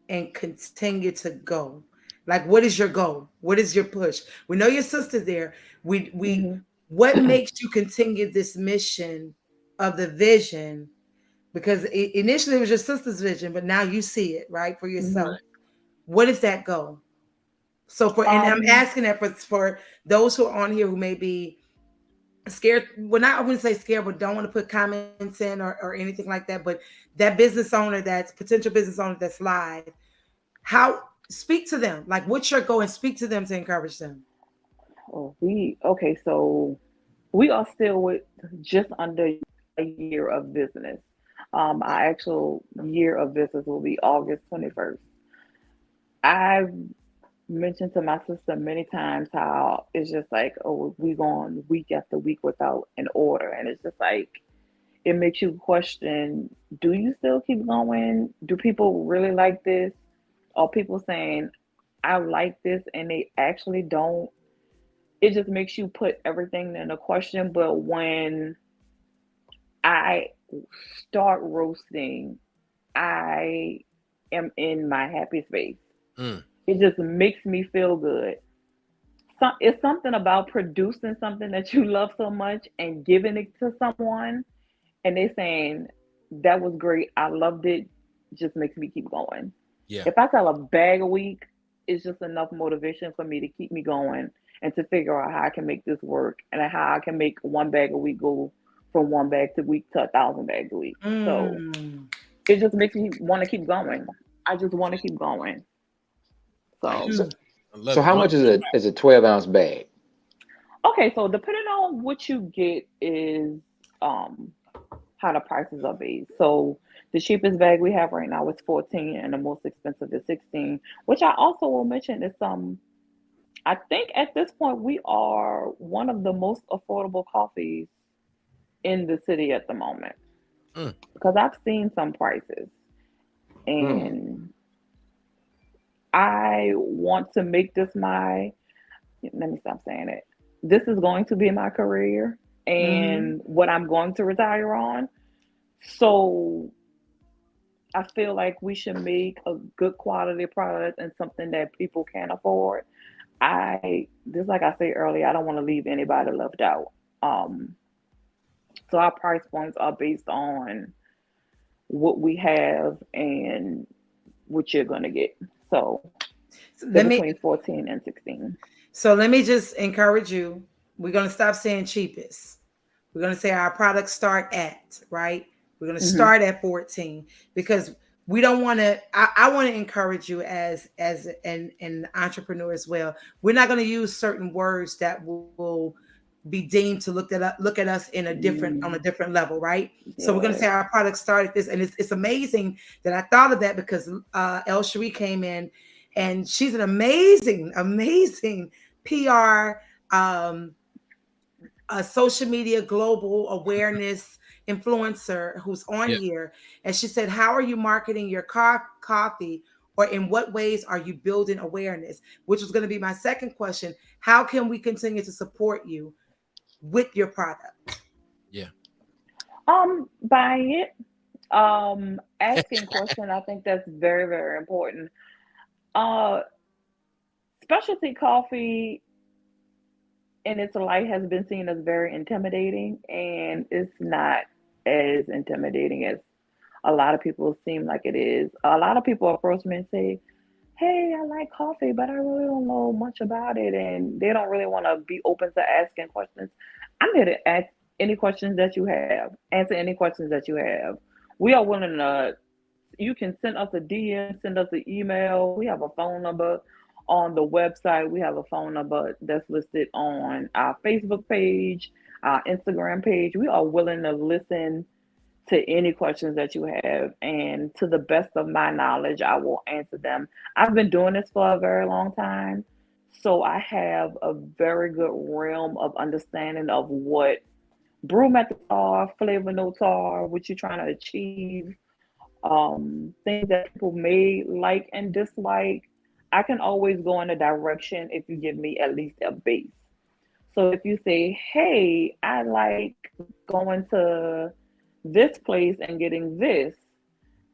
and continue to go? Like, what is your goal? What is your push? We know your sister's there. We Mm-hmm. what makes you continue this mission of the vision? Because initially it was your sister's vision, but now you see it right for Mm-hmm. yourself. What is that goal? So and I'm Um, asking that for those who are on here who may be scared. Well, not I wouldn't say scared, but don't want to put comments in or anything like that. But that business owner, that's potential business owner that's live, how speak to them? Like, what's your goal, and speak to them to encourage them. so we are still with just under a year of business. Our actual year of business will be August 21st. I've mentioned to my sister many times how it's just like, oh, we going week after week without an order. And it's just like, it makes you question, do you still keep going? Do people really like this? Are people saying, I like this and they actually don't? It just makes you put everything in a question. But when I start roasting, I am in my happy space. Mm. It just makes me feel good. It's something about producing something that you love so much and giving it to someone, and they saying that was great, I loved it, just makes me keep going. Yeah. If I sell a bag a week, it's just enough motivation for me to keep me going and to figure out how I can make this work and how I can make one bag a week go from one bag to week to 1,000 bags a week. So Mm. it just makes me want to keep going. I just want to keep going. So So, I so love how it. much is a 12-ounce bag? okay, so depending on what you get is um how the prices are based. So the cheapest bag we have right now is 14 and the most expensive is 16, which I also will mention is I think at this point we are one of the most affordable coffees in the city at the moment. Mm. Because I've seen some prices Hmm. and I want to make this let me stop saying it. This is going to be my career Mm-hmm. and what I'm going to retire on. So I feel like we should make a good quality product and something that people can afford. Just like I said earlier, I don't want to leave anybody left out. Um, so our price points are based on what we have and what you're gonna get. So So they're let me between 14 and 16. just encourage you. We're gonna stop saying cheapest. We're gonna say our products start at, right. We're gonna Hmm. start at 14 because we don't want to. I want to encourage you as an entrepreneur as well. We're not going to use certain words that will be deemed to look at us in a different on a Mm, different level, right? So we're going to say yes. our product started this, and it's amazing that I thought of that because El Cherie came in, and she's an amazing PR, um, a social media global awareness influencer who's on Yeah. here. And she said, how are you marketing your coffee, or in what ways are you building awareness? Which was going to be my second question. How can we continue to support you with your product? Yeah. Buying it. Asking questions. I think that's very, very important. Uh, Specialty coffee in its light has been seen as very intimidating, and it's not as intimidating as a lot of people seem like it is. A lot of people approach me and say, hey, I like coffee, but I really don't know much about it. And they don't really want to be open to asking questions. I'm here to ask any questions that you have, answer any questions that you have. We are willing to, you can send us a DM, send us an email. We have a phone number on the website. We have a phone number that's listed on our Facebook page, our Instagram page. We are willing to listen to any questions that you have. And to the best of my knowledge, I will answer them. I've been doing this for a very long time. So I have a very good realm of understanding of what brew methods are, flavor notes are, what you're trying to achieve, things that people may like and dislike. I can always go in a direction if you give me at least a base. So if you say, hey, I like going to this place and getting this,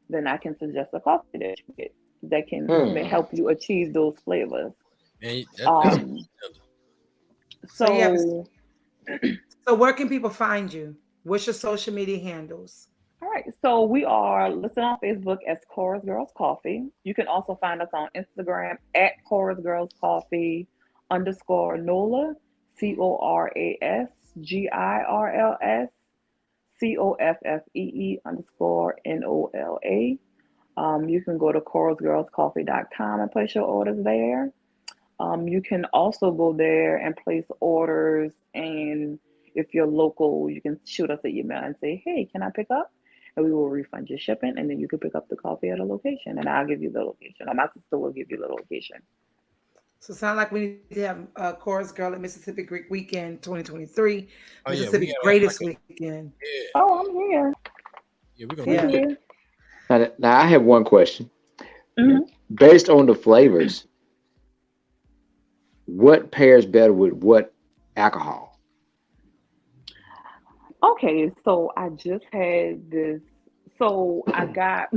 then I can suggest a coffee that you get that can Hmm. help you achieve those flavors. Man, that's Um, So yeah, so so where can people find you? What's your social media handles? all right, so we are listed on Facebook as Cora's Girls Coffee. You can also find us on Instagram at Cora's Girls Coffee underscore NOLA, CORASGIRLS COFFEE underscore NOLA. You can go to coralsgirlscoffee.com and place your orders there. You can also go there and place orders. And if you're local, you can shoot us an email and say, hey, can I pick up? And we will refund your shipping. And then you can pick up the coffee at a location. And I'll give you the location. Or my sister will give you the location. So it sounds like we need to have Cora's Girl at Mississippi Greek Weekend 2023. Oh yeah, we Mississippi gotta have Greatest like Weekend. yeah, Oh, I'm here. yeah. We're gonna We Yeah. have to. here. Now I have one question. Mhm. Based on the flavors, what pairs better with what alcohol? Okay, so I just had this. So I got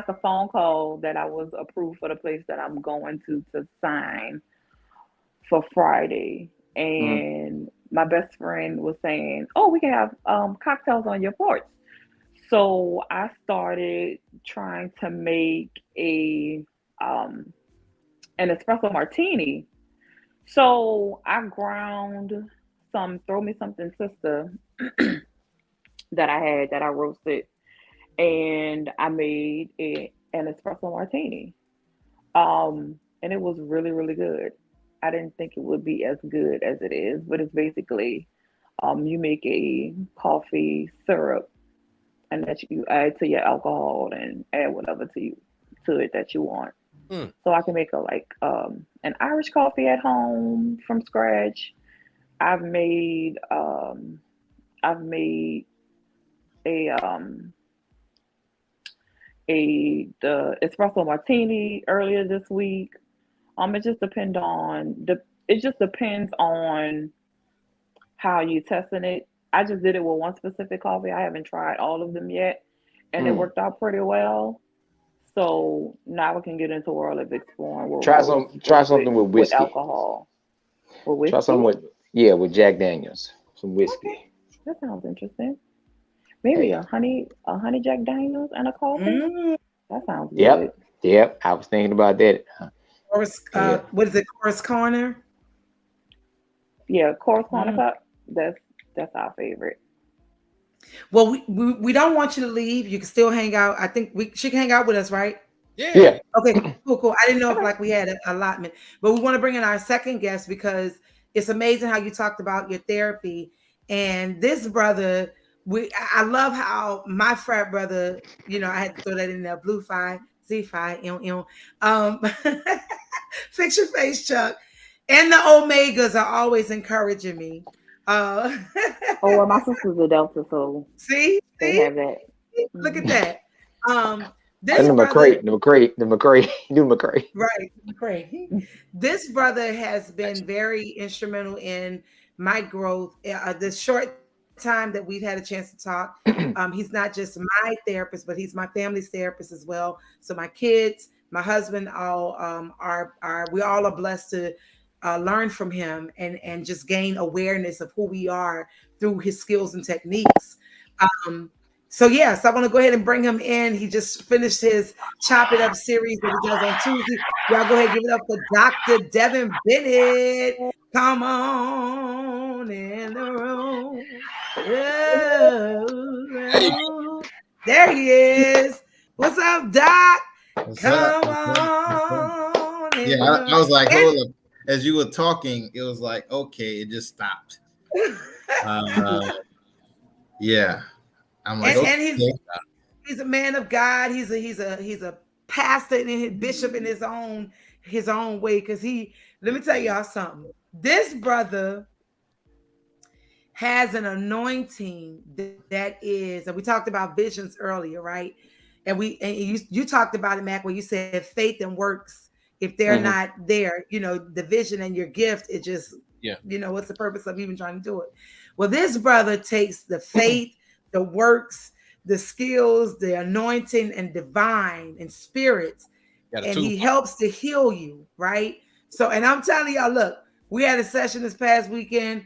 the phone call that I was approved for the place that I'm going to sign for Friday, Mm. and my best friend was saying, "Oh, we can have cocktails on your porch." So I started trying to make a um, an espresso martini. So I ground some throw me something sister that I had that I roasted, and I made an espresso martini. And it was really, really good. I didn't think it would be as good as it is, but it's basically you make a coffee syrup and that you add to your alcohol and add whatever to it that you want. Mm. So I can make a like an Irish coffee at home from scratch. I've made um I've made a the espresso martini earlier this week. It just depends on how you testing it. I just did it with one specific coffee. I haven't tried all of them yet, and it Mm. worked out pretty well. So now we can get into the world of exploring Try something with with whiskey. alcohol. With Try something whiskey? with yeah, with Jack Daniels. Some Okay, whiskey. that sounds interesting. Maybe Hey. a honey Jack Daniels and a coffee. Mm. That sounds good. Yep. Yep. I was thinking about that. Cora's, Yeah. what is it? Cora's Corner. Yeah, course corner Mm. cup. That's our favorite. Well, we don't want you to leave. You can still hang out. I think she can hang out with us, right? Yeah. Yeah. Okay, cool, cool. I didn't know if Okay. like we had an allotment, but we want to bring in our second guest because it's amazing how you talked about your therapy and this brother. I love how my frat brother. I had to throw that in there. Blue Phi, Z Phi, um, fix your face, Chuck, and the Omegas are always encouraging me. Uh, Oh, well, my sister's a Delta, so see, they see, have that. look at Hmm. that. And This the brother. McCray, the McCray, the McCray, new McCray. Right, great. This brother has been very instrumental in my growth. The short time that we've had a chance to talk, he's not just my therapist, but he's my family's therapist as well. So my kids, my husband, all are we all are blessed to learn from him and just gain awareness of who we are through his skills and techniques. Um, so yes, I want to go ahead and bring him in. He just finished his Chop It Up series that he does on Tuesday. Y'all go ahead and give it up for Dr. Deven Bennett. Come on in the room. Hey, Oh, there he is. What's up, Doc? What's up? Come What's up? What's up? on in Yeah, the room. I was like, hold up. As you were talking, it was like, okay, it just stopped. Uh, yeah, I'm like, And okay. he's a man of God. He's a pastor and a bishop in his own way. Because let me tell y'all something. This brother has an anointing that is, and we talked about visions earlier, right? And you talked about it, Mac, where you said faith and works. If they're Mhm. not there, the vision and your gift, it just, yeah. what's the purpose of even trying to do it? Well, this brother takes the faith, the works, the skills, the anointing, and divine and spirits, Got a and two. he helps to heal you, right? So, and I'm telling y'all, look, we had a session this past weekend.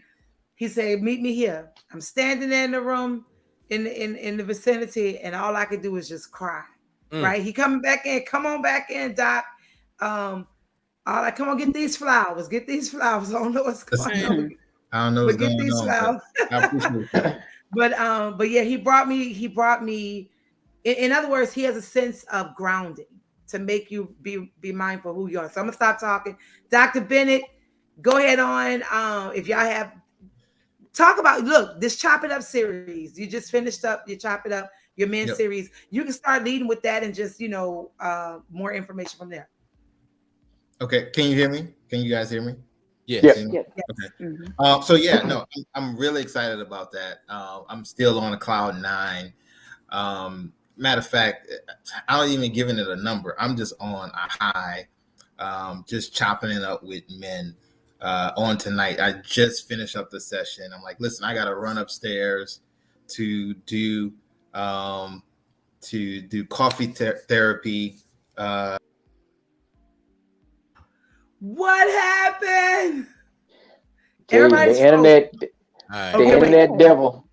He said, "Meet me here." I'm standing there in the room, in the vicinity, and all I could do is just cry. Mm. Right? He coming back in. Come on back in, Doc. All right, come on, get these flowers. Get these flowers. I don't know what's going on, I don't know but what's get going these on, flowers. but I appreciate that. But yeah, he brought me. In other words, he has a sense of grounding to make you be mindful of who you are. So I'm gonna stop talking. Dr. Bennett, go ahead on. If y'all have talk about this Chop It Up series. You just finished up your Chop It Up, your men Yep. series. You can start leading with that and just more information from there. Okay, can you hear me? Can you guys hear me? Yes. Yes. See me? Yes. Okay. Mhm. So yeah, no, I'm really excited about that. I'm still on a cloud nine. Matter of fact, I don't even giving it a number. I'm just on a high, just chopping it up with men on tonight. I just finished up the session. I'm like, listen, I got to run upstairs to do coffee therapy. What happened? Tell you, the Everybody's internet, All right. the Okay, wait. internet devil.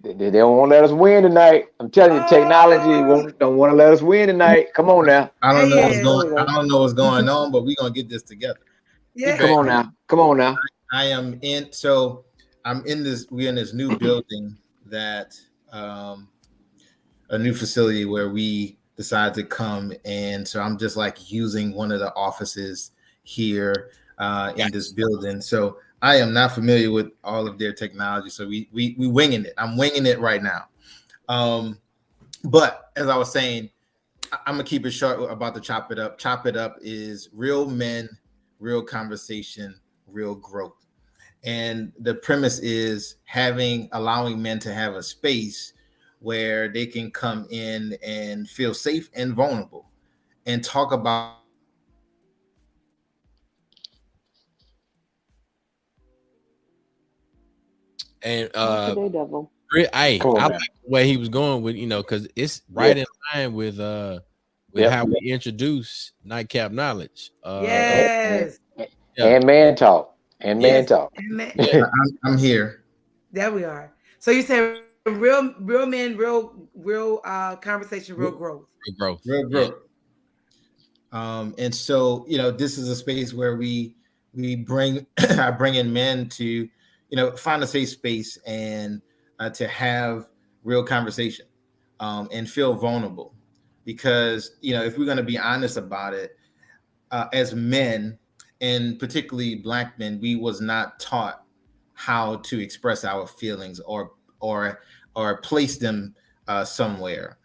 They don't want to let us win tonight. I'm telling you, technology Oh, don't want to let us win tonight. Come on now. I there don't he know what's is. going. I Absolutely. don't know what's going on, but we're gonna get this together. He Yeah. Come back. on now. Come on now. I am in. So I'm in this. We're in this new building that a new facility where we decided to come, and so I'm just like using one of the offices here in this building. So I am not familiar with all of their technology. So we winging it. I'm winging it right now. But as I was saying, I'm gonna keep it short about the chop it up. Chop it up is real men, real conversation, real growth. And the premise is allowing men to have a space where they can come in and feel safe and vulnerable and talk about And Not today, devil. I Come on like now. the way he was going with, because it's right Yeah. in line with Yep. how we introduce nightcap knowledge. And, and, Yes. Yeah, and man talk. And man Yes. talk. Amen. yeah, I'm here. There we are. So you said real men, real conversation, real growth. for growth. Real Yeah, growth. And so, this is a space where we bring I bring in men to, find a safe space and to have real conversation and feel vulnerable. Because, if we're going to be honest about it, as men, and particularly Black men, we was not taught how to express our feelings or place them somewhere.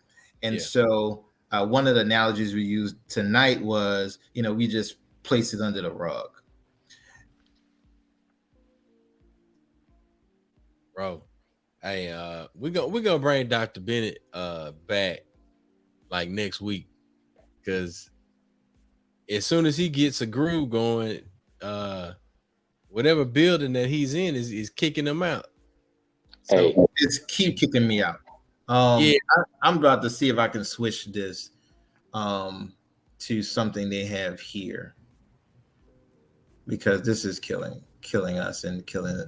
And yeah, so one of the analogies we used tonight was, we just place it under the rug. bro. Hey, we gonna bring Dr. Bennett back like next week, because as soon as he gets a groove going, uh whatever building that he's in is kicking him out. So Hey, It's keep kicking me out. yeah, I'm about to see if I can switch this to something they have here, because this is killing us and killing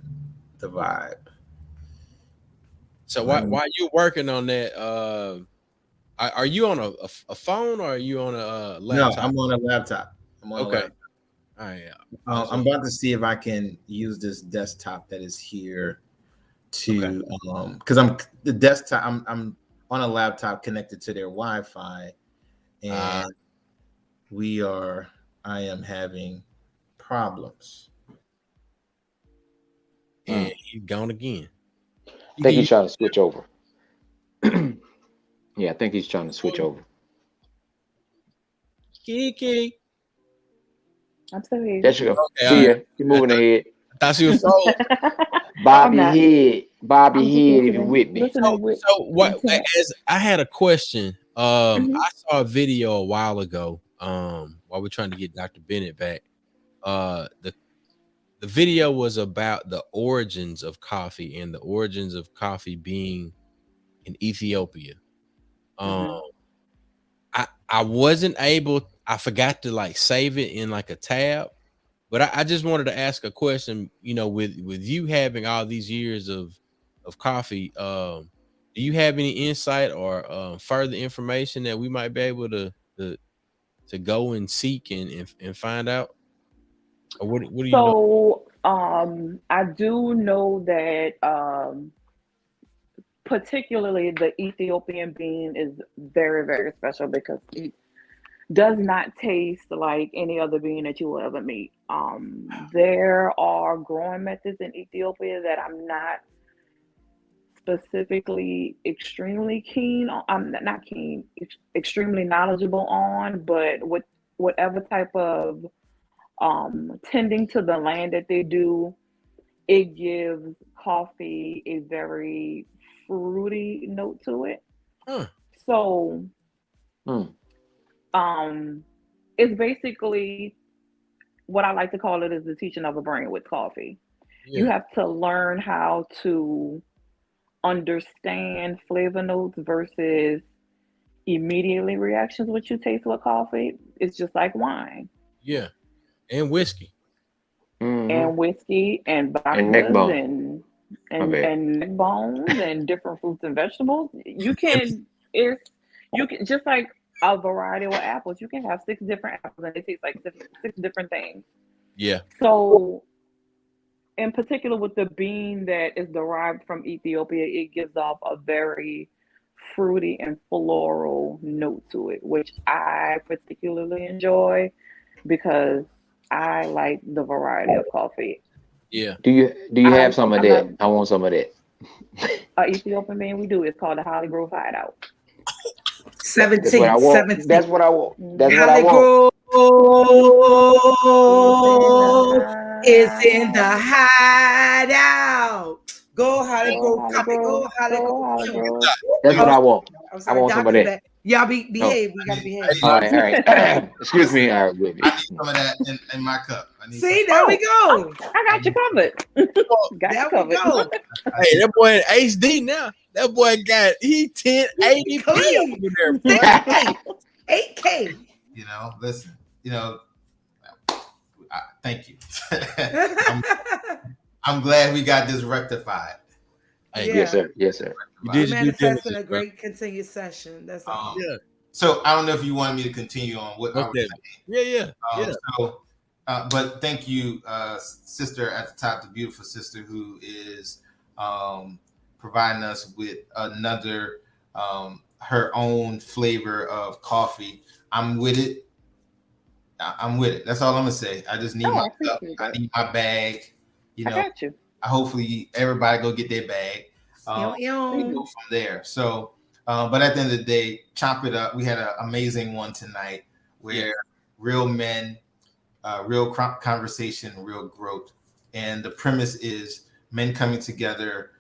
the vibe. so Let me- while you working on that, are you on a phone or are you on a No, laptop? I'm on a laptop. I'm on a Okay. laptop. All right. Yeah. I'm about to see if I can use this desktop that is here to because I'm the desktop. I'm on a laptop connected to their Wi-Fi, and I am having problems. And he's gone again. I think he's trying to switch over. Yeah, I think he's trying to switch over. Kiki. I'm still here. There you go. Okay, See all ya. right. You're moving ahead. I thought she was frozen. Bob your not. head. Bob your I'm just head if you're listening, with me. listening with So what? intent. As I had a question. Mhm. I saw a video a while ago. While we're trying to get Dr. Bennett back. The video was about the origins of coffee and the origins of coffee being in Ethiopia. Mhm. I wasn't able. I forgot to like save it in like a tab. But I just wanted to ask a question, with you having all these years of coffee, do you have any insight or further information that we might be able to go and seek and find out? Or what do you know? So I do know that particularly the Ethiopian bean is very, very special because it does not taste like any other bean that you will ever meet. There are growing methods in Ethiopia that I'm not specifically extremely keen on. I'm not keen, extremely knowledgeable on, but with whatever type of tending to the land that they do, it gives coffee a very fruity note to it. Huh. So, it's basically what I like to call it is the teaching of a brain with coffee. You have to learn how to understand flavor notes versus immediately reactions what you taste with coffee. It's just like wine. Yeah. And whiskey. And whiskey and neck vodkas bone. and neck bones and different fruits and vegetables. You can just like a variety of apples. You can have 6 different apples and it tastes like 6 different things. Yeah. So in particular with the bean that is derived from Ethiopia, it gives off a very fruity and floral note to it, which I particularly enjoy because I like the variety of coffee. Yeah. Do you have some of that? I want some of that. Ethiopian bean we do. It's called the Holly Grove Hideout. 17. That's what I want. 17. That's what I want. That's what I Holly want. Grove is in the hideout. Go Holly Grove, copy. Go Holly Grove. That's what I want. I'm sorry, I want some of that. Y'all behave. We gotta behave. All right. Excuse me. All right, with me. I need some of that in my cup. See, there we go. I got you covered. There we go. Hey, that boy in HD now. That boy got 1080p Clean. over there. 8K. You know, listen. You know, thank you. I'm glad we got this rectified. Hey, Yes, sir. Yes, sir. You did your due Manifesting a diligence, great continued session. That's all. Yeah. So I don't know if you wanted me to continue on what I was Okay. saying. Yeah. So, but thank you, sister at the top, the beautiful sister who is providing us with another her own flavor of coffee. I'm with it. I'm with it. That's all I'm gonna say. I just need my cup. I need my bag. You know, I got you. hopefully everybody go get their bag. We go from there. So, but at the end of the day, chop it up. We had an amazing one tonight where real men, real conversation, real growth. And the premise is men coming together,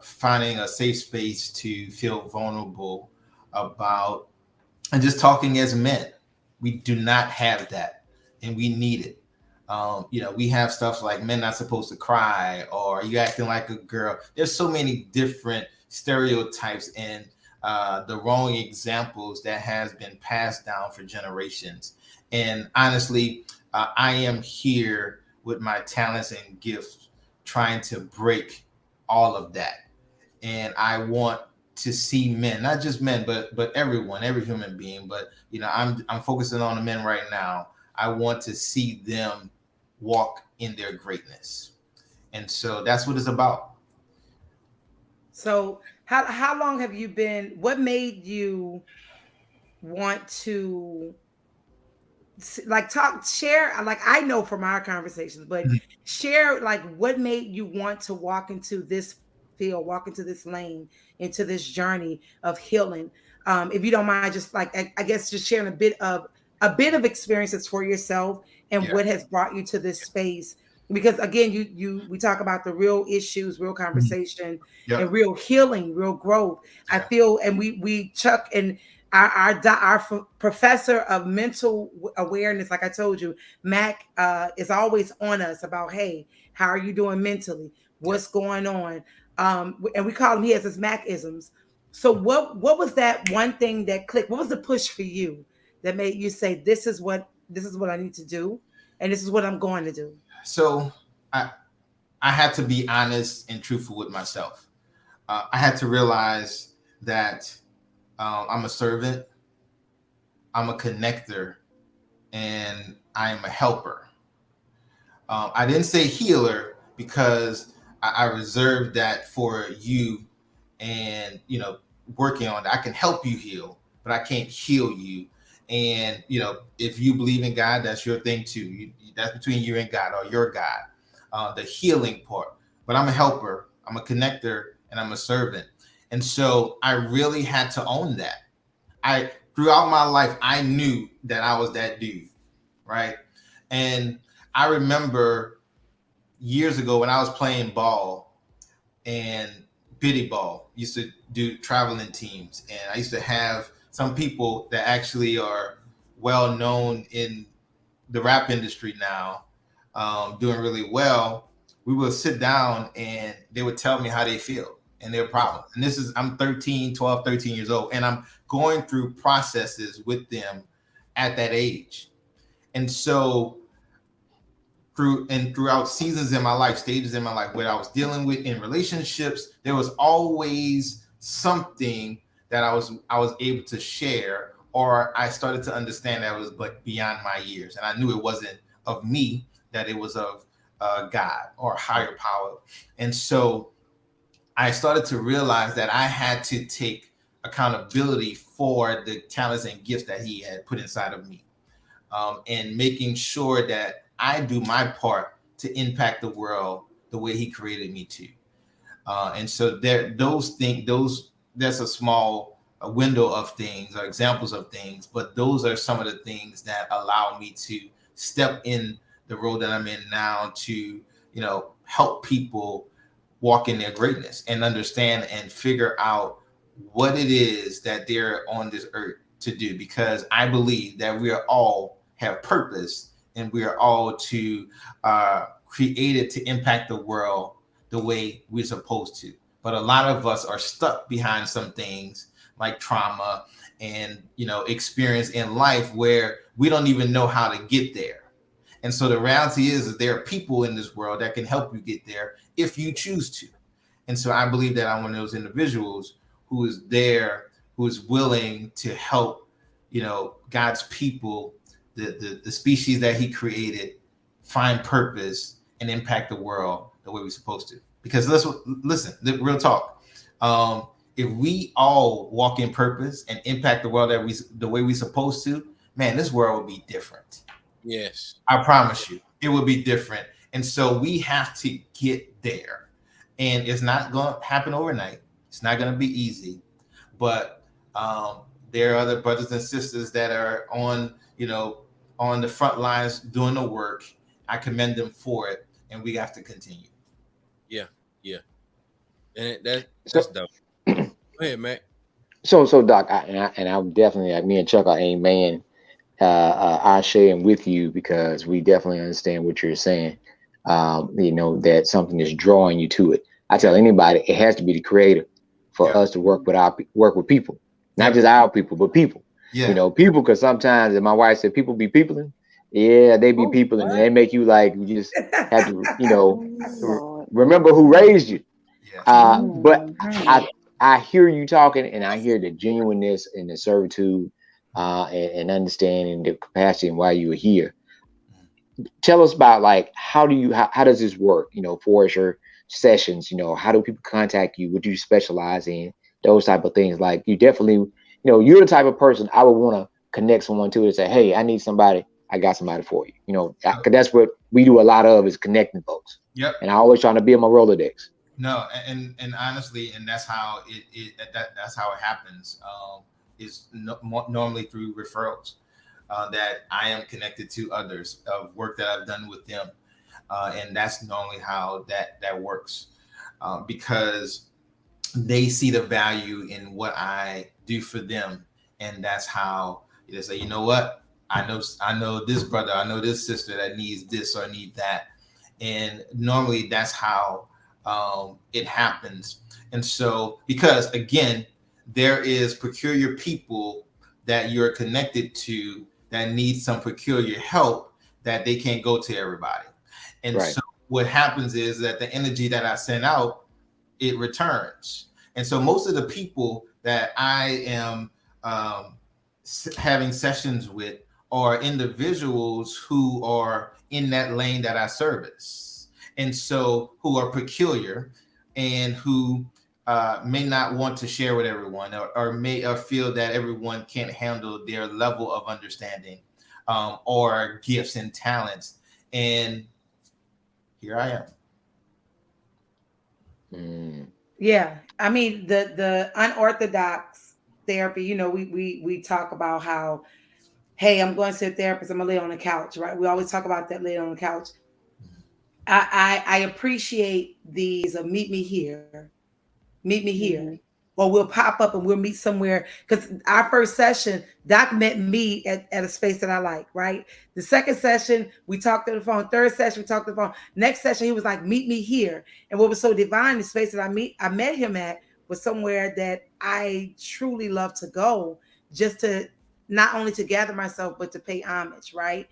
finding a safe space to feel vulnerable about, and just talking as men. We do not have that, and we need it. You know, we have stuff like men not supposed to cry, or you acting like a girl. There's so many different stereotypes and the wrong examples that has been passed down for generations. And honestly, I am here with my talents and gifts trying to break all of that. And I want to see men, not just men, but everyone, every human being. But you know, I'm focusing on the men right now. I want to see them walk in their greatness. And so that's what it's about. So how long have you been, what made you want to share, like I know from our conversations, but share like what made you want to walk into this field, walk into this lane, into this journey of healing? If you don't mind, just like I guess just sharing a bit of experiences for yourself and what has brought you to this space. Because again, we talk about the real issues, real conversation, and real healing, real growth. I feel, and we Chuck and our professor of mental awareness, like I told you, Mac is always on us about, hey, how are you doing mentally? What's going on? And we call him, he has his Mac-isms. So what was that one thing that clicked? What was the push for you that made you say, this is what I need to do, and this is what I'm going to do? So I had to be honest and truthful with myself. I had to realize that I'm a servant, I'm a connector, and I am a helper. I didn't say healer because I reserved that for you, and you know, working on that. I can help you heal, but I can't heal you. And you know, if you believe in God, that's your thing too. That's between you and God, or your God, the healing part. But I'm a helper, I'm a connector, and I'm a servant. And so I really had to own that. Throughout my life, I knew that I was that dude, right? And I remember years ago when I was playing ball and biddy ball, used to do traveling teams, and I used to have some people that actually are well known in the rap industry now, doing really well. We would sit down and they would tell me how they feel and their problems. And this is, I'm 12, 13 years old, and I'm going through processes with them at that age. And so throughout seasons in my life, stages in my life, what I was dealing with in relationships, there was always something that I was able to share, or I started to understand that it was like beyond my years, and I knew it wasn't of me, that it was of God or higher power. And so I started to realize that I had to take accountability for the talents and gifts that He had put inside of me, and making sure that I do my part to impact the world the way He created me to. And so that's a small window of things or examples of things, but those are some of the things that allow me to step in the road that I'm in now to, help people walk in their greatness and understand and figure out what it is that they're on this earth to do. Because I believe that we are all have purpose, and we are all created to impact the world the way we're supposed to. But a lot of us are stuck behind some things like trauma and experience in life where we don't even know how to get there. And so the reality is that there are people in this world that can help you get there if you choose to. And so I believe that I'm one of those individuals who is there, who is willing to help, God's people, the species that He created, find purpose and impact the world the way we're supposed to. Because listen, real talk. If we all walk in purpose and impact the world the way we're supposed to, man, this world would be different. Yes. I promise you, it would be different. And so we have to get there. And it's not going to happen overnight. It's not going to be easy. But there are other brothers and sisters that are on the front lines doing the work. I commend them for it, and we have to continue. Yeah. And that's dope. Go ahead, Mac. So Doc, I'm definitely, like me and Chuck are amen. I sharing with you because we definitely understand what you're saying. That something is drawing you to it. I tell anybody it has to be the creator for us to work with people, not just our people, but people. Yeah. People, because sometimes, and my wife said, people be peopling. Yeah, they be peopling, and they make you like you just have to, remember who raised you. Yeah. But I hear you talking, and I hear the genuineness and the servitude, and understanding the capacity and why you are here. Tell us about, like, how does this work? For your sessions, how do people contact you? What do you specialize in? Those type of things. Like, you definitely, you're the type of person I would want to connect someone to and say, hey, I need somebody. I got somebody for you. Because that's what we do a lot of, is connecting folks. Yep. And I always trying to be in my Rolodex. No, and honestly, and that's how that's how it happens. Is normally through referrals, that I am connected to others of work that I've done with them, and that's normally how that works, because they see the value in what I do for them, and that's how they say, you know what, I know this brother, I know this sister that needs this or need that, and normally that's how it happens. And so, because again, there is peculiar people that you're connected to that need some peculiar help that they can't go to everybody. And Right. So what happens is that the energy that I send out, it returns. And so most of the people that I am having sessions with are individuals who are in that lane that I service. And so who are peculiar and who may not want to share with everyone, or may feel that everyone can't handle their level of understanding, or gifts and talents. And here I am. Yeah, I mean, the unorthodox therapy. We talk about how hey, I'm going to a therapist, I'm gonna lay on the couch, right? We always talk about that, lay on the couch. I appreciate these meet me here, meet me here. Or we'll pop up and we'll meet somewhere. Because our first session, Doc met me at a space that I like, right? The second session, we talked on the phone. Third session, we talked on the phone. Next session, he was like, meet me here. And what was so divine, the space that I met him at was somewhere that I truly love to go, just to not only to gather myself, but to pay homage, right?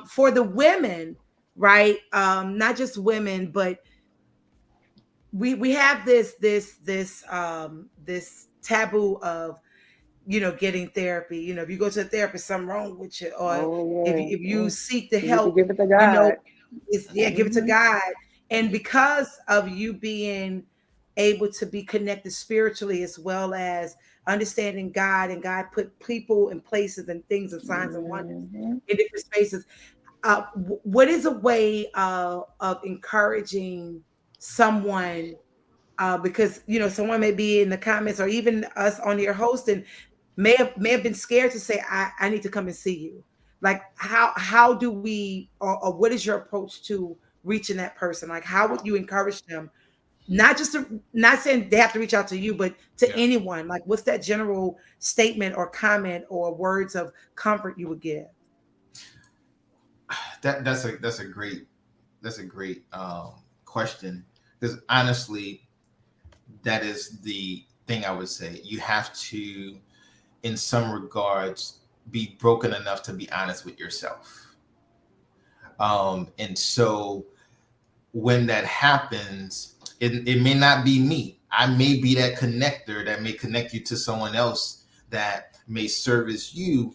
For the women, right? Not just women, but we have this taboo of, you know, getting therapy. You know, if you go to a therapist, something wrong with you, or if you seek the help, give it to God. you know, give it to God. And because of you being able to be connected spiritually, as well as understanding God, and God put people and places and things and signs and wonders in different spaces. What is a way of encouraging someone, because you know someone may be in the comments or even us on here hosting may have been scared to say, I need to come and see you. Like how do we, or what is your approach to reaching that person? Like how would you encourage them, not just to, not saying they have to reach out to you, but to anyone? Like what's that general statement or comment or words of comfort you would give? That's a great question, because honestly, that is the thing I would say. You have to, in some regards, be broken enough to be honest with yourself. And so when that happens, it may not be me. I may be that connector that may connect you to someone else that may service you.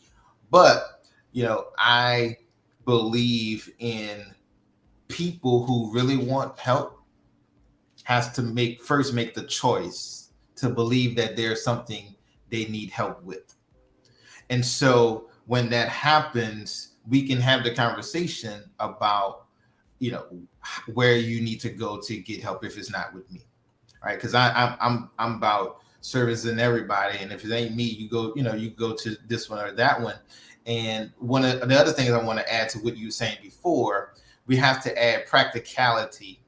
But, you know, I believe in people who really want help has to first make the choice to believe that there's something they need help with. And so when that happens, we can have the conversation about, you know, where you need to go to get help if it's not with me, right? Because I'm about servicing everybody, and if it ain't me, you go to this one or that one. And one of the other things I want to add to what you were saying before, we have to add practicality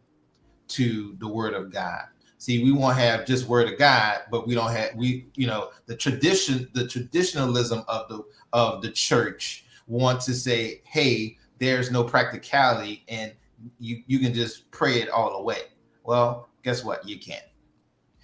to the Word of God. See, we won't have just Word of God, but we don't have the traditionalism of the church want to say, hey, there's no practicality and you can just pray it all away. Well, guess what? You can't.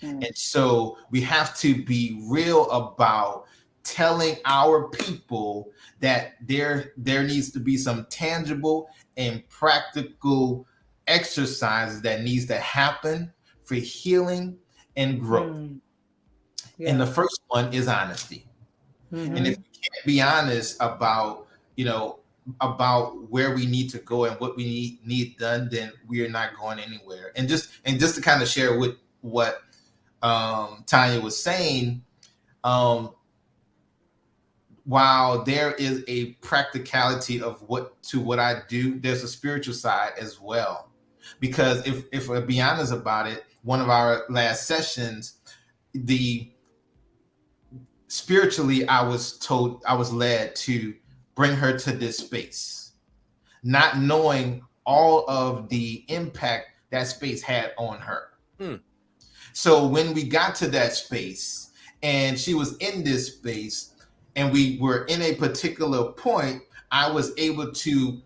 And so we have to be real about telling our people that there needs to be some tangible and practical exercises that needs to happen for healing and growth. And the first one is honesty. And if you can't be honest about, about where we need to go and what we need done, then we are not going anywhere. And just to kind of share with what Tanya was saying, while there is a practicality of what I do, there's a spiritual side as well. Because if I be honest about it, one of our last sessions, spiritually, I was led to bring her to this space, not knowing all of the impact that space had on her. So when we got to that space and she was in this space and we were in a particular point, I was able to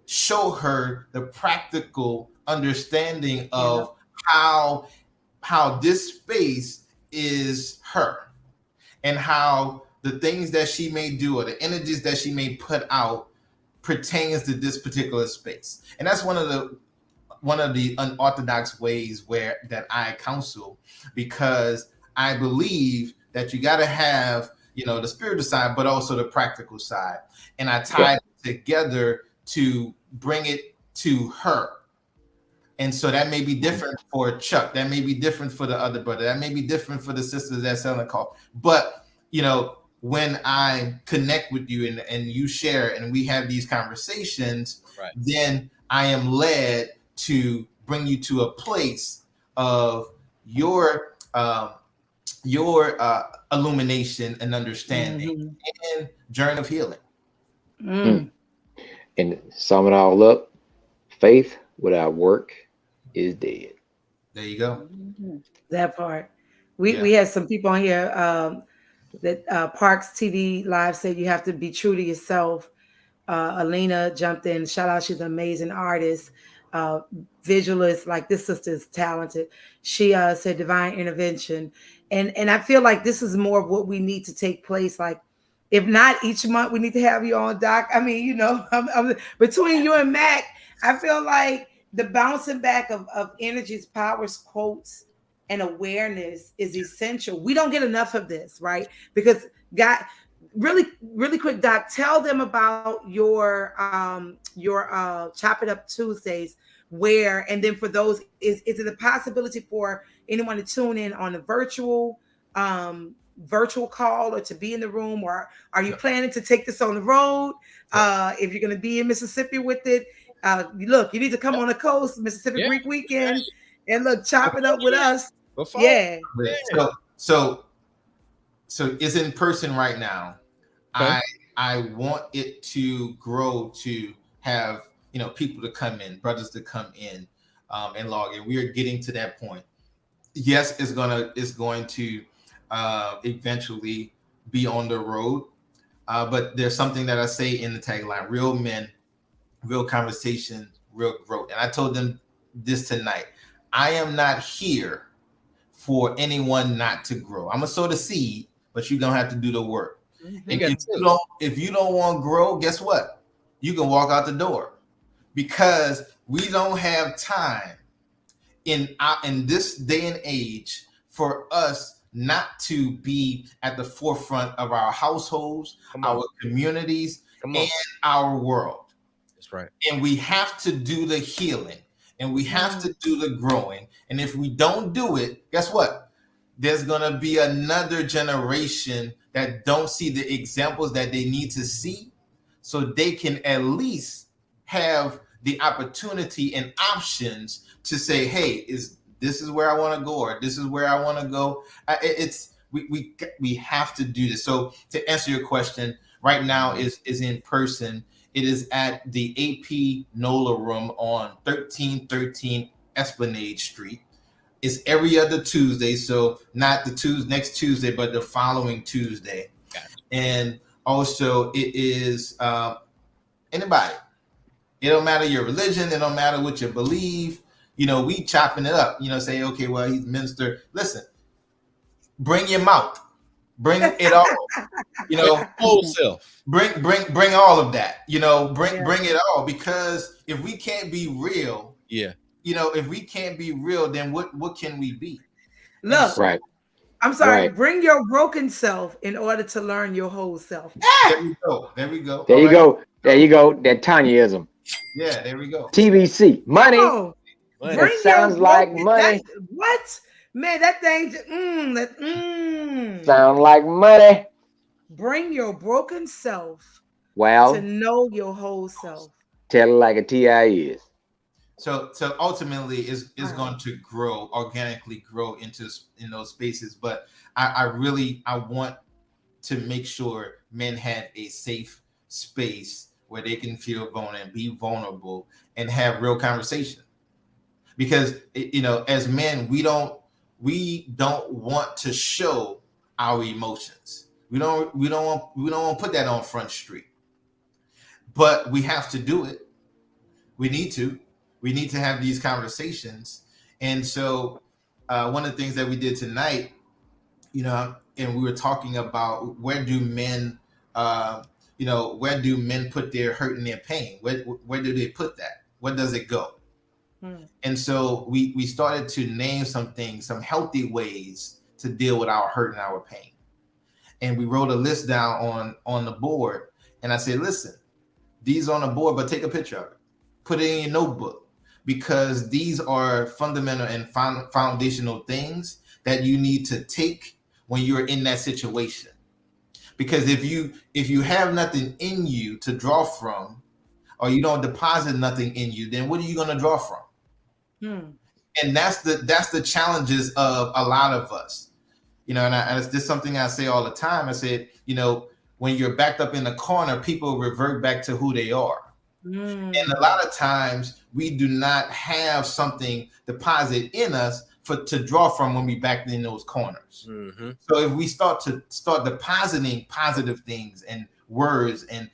show her the practical understanding of how this space is her, and how the things that she may do or the energies that she may put out pertains to this particular space. And that's one of the unorthodox ways that I counsel, because I believe that you got to have, the spiritual side, but also the practical side. And I tie it together to bring it to her. And so that may be different for Chuck. That may be different for the other brother. That may be different for the sisters that selling coffee. But, when I connect with you and you share and we have these conversations, then I am led to bring you to a place of your illumination and understanding and journey of healing. Mm. And sum it all up, faith without work is dead. There you go. Mhm. That part. Yeah. We had some people on here that Parks TV Live said you have to be true to yourself. Alina jumped in. Shout out, she's an amazing artist, uh, visualist. Like this sister is talented. She said divine intervention, and I feel like this is more of what we need to take place. Like, if not each month, we need to have you on, Doc. I mean, you know, between you and Mac, I feel like the bouncing back of energies, powers, quotes, and awareness is essential. We don't get enough of this, right? Because God, really quick, Doc, tell them about your Chop It Up Tuesdays, where, and then for those, is it a possibility for anyone to tune in on a virtual call or to be in the room, or are you planning to take this on the road? If you're going to be in Mississippi with it, look, you need to come on the coast, Mississippi Yeah. Greek Weekend, and look, chop it up with us. Before. Yeah. So it's in person right now. Okay. I want it to grow to have, you know, people to come in, brothers to come in and log in. We are getting to that point. Yes, it's going to eventually be on the road. But there's something that I say in the tagline: real men, real conversation, real growth. And I told them this tonight. I am not here for anyone not to grow. I'm gonna sow the seed, but you're gonna have to do the work. And if you don't want to grow, guess what? You can walk out the door, because we don't have time in this day and age for us not to be at the forefront of our households, our communities, and our world. That's right. And we have to do the healing, and we have to do the growing. And if we don't do it, guess what? There's going to be another generation that don't see the examples that they need to see, so they can at least have the opportunity and options to say, hey, this is where I want to go, or this is where I want to go. We have to do this. So to answer your question, right now is in person. It is at the AP NOLA room on 1313 Esplanade Street. It's every other Tuesday, so not the next Tuesday, but the following Tuesday. Gotcha. And also, it is anybody. It don't matter your religion. It don't matter what you believe. You know, we chopping it up. You know, say, okay, well, he's a minister. Listen, bring your mouth. Bring it all. You know, whole self. Bring all of that. You know, bring it all. Because if we can't be real, you know, if we can't be real, then what can we be? Look, Right. I'm sorry. Right. Bring your broken self in order to learn your whole self. There we go. There we go. There you go. There you go. That Tanyaism. Yeah, there we go. TBC. Money. Oh, Money. That sounds like money. What? Man, that thing. Sound like money. Bring your broken self Well, to know your whole self. tell it like a TI is. So ultimately, is going to grow organically, grow in those spaces. But I want to make sure men have a safe space where they can feel vulnerable and be vulnerable and have real conversation. Because you know, as men, we don't want to show our emotions. We don't want to put that on Front Street. But we have to do it. We need to have these conversations. And so one of the things that we did tonight, you know, and we were talking about where do men put their hurt and their pain? Where do they put that? Where does it go? And so we started to name some things, some healthy ways to deal with our hurt and our pain. And we wrote a list down on the board. And I said, listen, these are on the board, but take a picture of it. Put it in your notebook, because these are fundamental and foundational things that you need to take when you're in that situation. Because if you have nothing in you to draw from, or you don't deposit nothing in you, then what are you going to draw from? And that's the challenges of a lot of us. You know, and it's just something I say all the time. I said, you know, when you're backed up in the corner, people revert back to who they are. And a lot of times we do not have something deposit in us to draw from when we back in those corners. So if we start depositing positive things and words and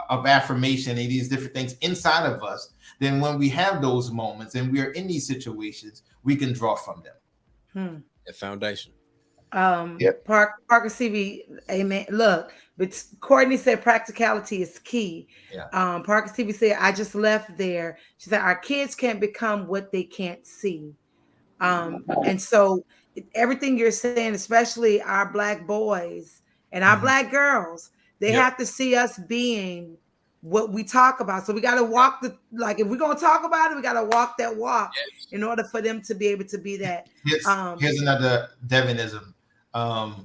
of affirmation and these different things inside of us, then when we have those moments and we're in these situations, we can draw from them. The foundation. Parker CV, amen. Look, but Courtney said practicality is key. Parker CV said, I just left there. She said, our kids can't become what they can't see. And so everything you're saying, especially our Black boys and our Black girls, they have to see us being what we talk about. So we got to walk if we're going to talk about it, we got to walk that walk in order for them to be able to be that. Here's another Devenism. I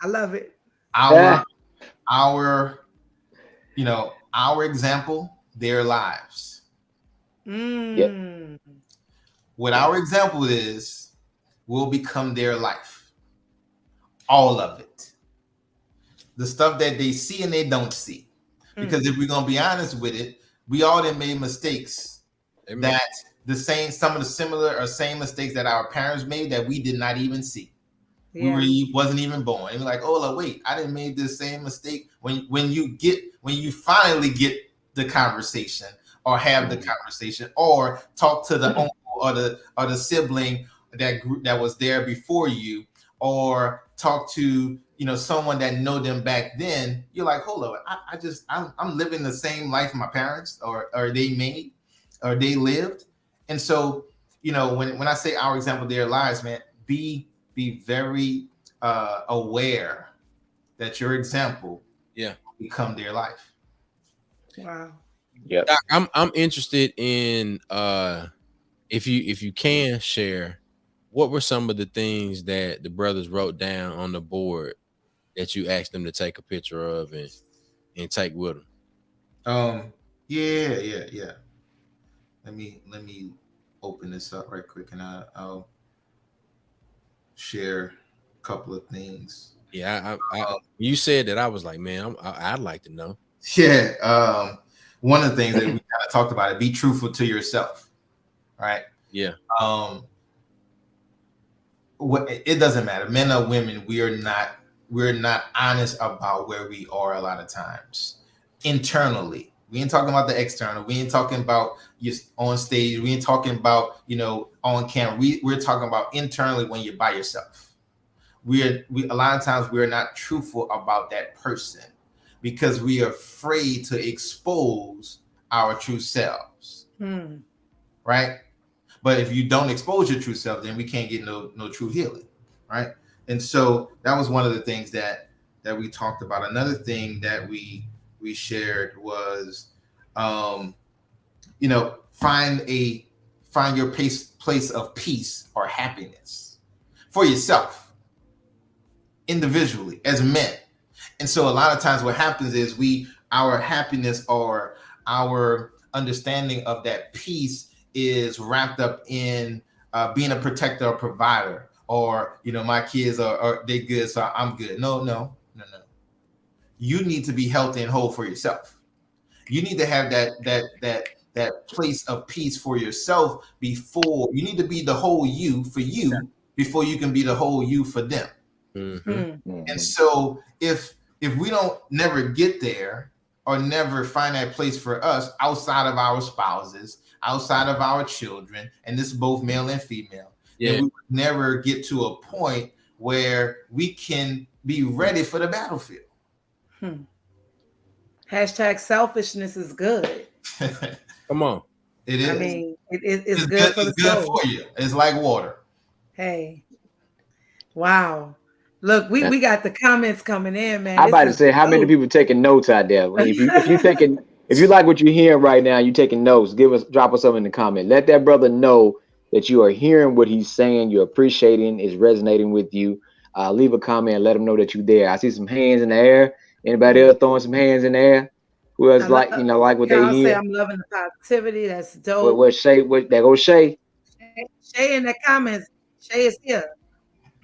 love it. Our example, their lives. What our example is will become their life. All of it. The stuff that they see and they don't see. Because if we're gonna be honest with it, we all done made mistakes that some of the similar or same mistakes that our parents made that we did not even see. We wasn't even born. And we're like, oh wait, I didn't make this same mistake. When you finally get the conversation or have the conversation or talk to the uncle or the sibling that was there before you, or talk to someone that know them back then, you're like, hold on, I'm living the same life my parents or they made or they lived. And so when I say our example, their lives, man, be very aware that your example become their life. Wow. Yeah. I'm interested in if you can share, what were some of the things that the brothers wrote down on the board that you asked them to take a picture of and take with them? Yeah. Let me open this up right quick and I'll share a couple of things. Yeah, you said that, I was like, man, I'd like to know. Yeah. One of the things that we kind of talked about it, be truthful to yourself. Right. Yeah. It doesn't matter, men or women, we're not honest about where we are a lot of times internally. We ain't talking about the external. We ain't talking about just on stage. We ain't talking about on camera. We're talking about internally when you're by yourself. We a lot of times we're not truthful about that person because we are afraid to expose our true selves. Right? But if you don't expose your true self, then we can't get no true healing, right? And so that was one of the things that we talked about. Another thing that we shared was, find your place of peace or happiness for yourself, individually as men. And so a lot of times what happens is our happiness or our understanding of that peace is wrapped up in being a protector or provider, or my kids are they good, so I'm good. No. You need to be healthy and whole for yourself. You need to have that place of peace for yourself before you need to be the whole you for you before you can be the whole you for them. And so if we don't never get there or never find that place for us outside of our spouses, outside of our children, and this is both male and female, then we would never get to a point where we can be ready for the battlefield. Hashtag selfishness is good. Come on. It is. I mean, it's good for the soul. Good for you. It's like water. Hey. Wow. Look, we got the comments coming in, man. I'm about to say, how many people taking notes out there? If you like what you're hearing right now, you taking notes, drop us something in the comment. Let that brother know that you are hearing what he's saying, you're appreciating, is resonating with you. Leave a comment, let him know that you're there. I see some hands in the air. Anybody else throwing some hands in the air? Who else like what they hear? I'm loving the positivity. That's dope. What Shay? There goes Shay. Shay in the comments. Shay is here.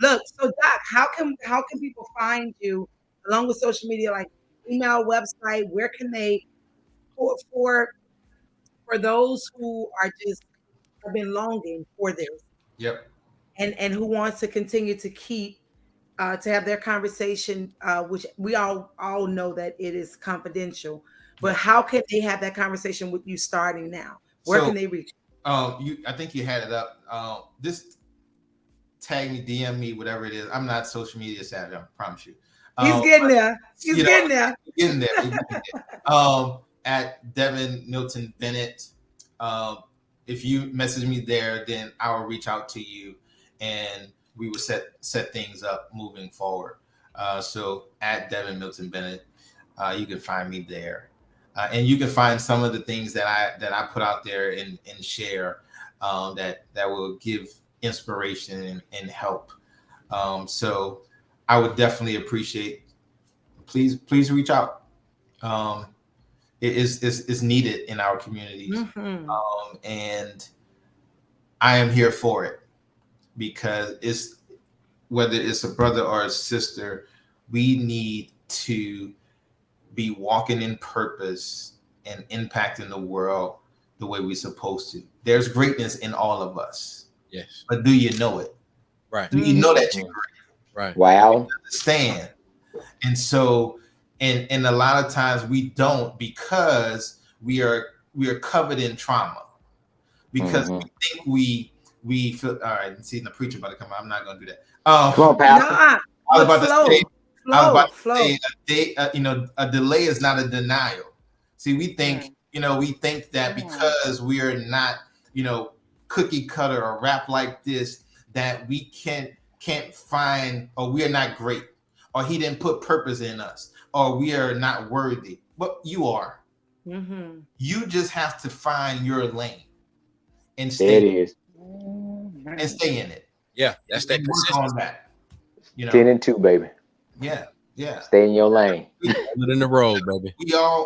Look, so Doc, how can people find you along with social media? Like, email, website, where can they for those who are just have been longing for this Yep. and who wants to continue to keep to have their conversation, which we all know that it is confidential, but Yep. how can they have that conversation with you starting now? Where So, can they reach you? I think you had it up. Just tag me, DM me, whatever it is. I'm not social media savvy, I promise you. He's getting there. He's getting there. Getting there. We're getting there. At Deven, Milton, Bennett. If you message me there, then I will reach out to you, and we will set things up moving forward. So at Deven, Milton, Bennett, you can find me there, and you can find some of the things that I put out there and share that will give inspiration and help. So I would definitely appreciate. Please reach out. It is needed in our communities, and I am here for it because it's whether it's a brother or a sister, we need to be walking in purpose and impacting the world the way we're supposed to. There's greatness in all of us. Yes. But do you know it? Right. Do you know that you're great? Right. Wow. Understand. And so, and a lot of times we don't because we are covered in trauma. Because we think we feel all right. See, the preacher about to come out. I'm not going to do that. Come on, Pastor. I was about to say Flow. a delay is not a denial. See, we think that because we are not, cookie cutter or rap like this, that we can't find, or we are not great, or he didn't put purpose in us, or we are not worthy. But you are. You just have to find your lane and stay. And stay in it. Yeah, that's that consistency. On that. 10 and 2, baby. Yeah. Stay in your lane. Put in the road, baby.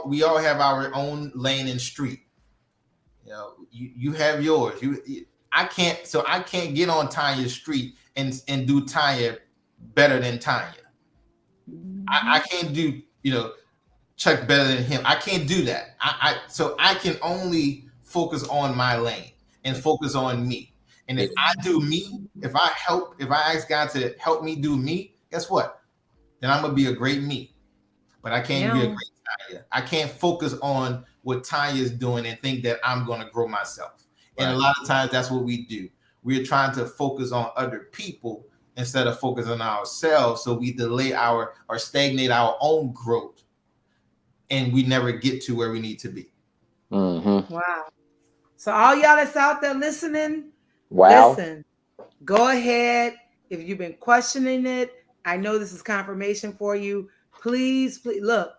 We all have our own lane and street. You have yours. I can't get on Tanya's street and do Tanya better than Tanya. I can't do Chuck better than him. I can't do that. So I can only focus on my lane and focus on me. And if I do me, if I ask God to help me do me, guess what? Then I'm gonna be a great me. But I can't be a great Tanya. I can't focus on what Tanya is doing and think that I'm gonna grow myself. And a lot of times that's what we do. We're trying to focus on other people instead of focusing on ourselves. So we delay or stagnate our own growth, and we never get to where we need to be. Wow. So all y'all that's out there listening, listen, go ahead. If you've been questioning it, I know this is confirmation for you. Please look.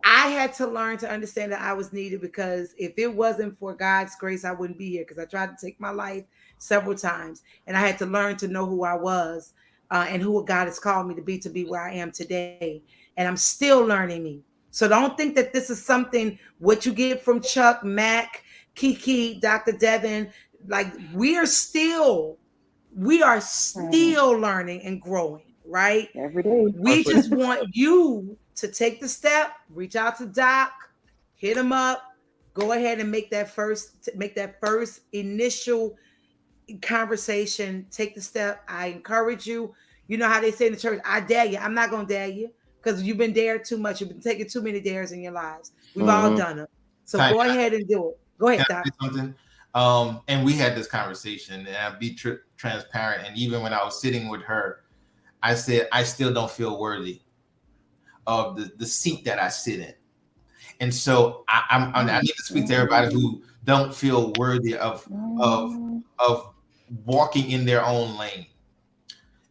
I had to learn to understand that I was needed, because if it wasn't for God's grace, I wouldn't be here, because I tried to take my life several times, and I had to learn to know who I was and who God has called me to be where I am today. And I'm still learning me. So don't think that this is something what you get from Chuck, Mac, Kiki, Dr. Deven. Like we are still learning and growing, right? Every day. We just want you to take the step, reach out to Doc, hit him up, go ahead and make that first initial conversation. Take the step. I encourage you. You know how they say in the church, I dare you. I'm not going to dare you, because you've been dared too much. You've been taking too many dares in your lives. We've all done them. So go ahead and do it. Go ahead, Doc. Something. And we had this conversation, and I'll be transparent. And even when I was sitting with her, I said, I still don't feel worthy of the seat that I sit in. And so I need to speak to everybody who don't feel worthy of walking in their own lane.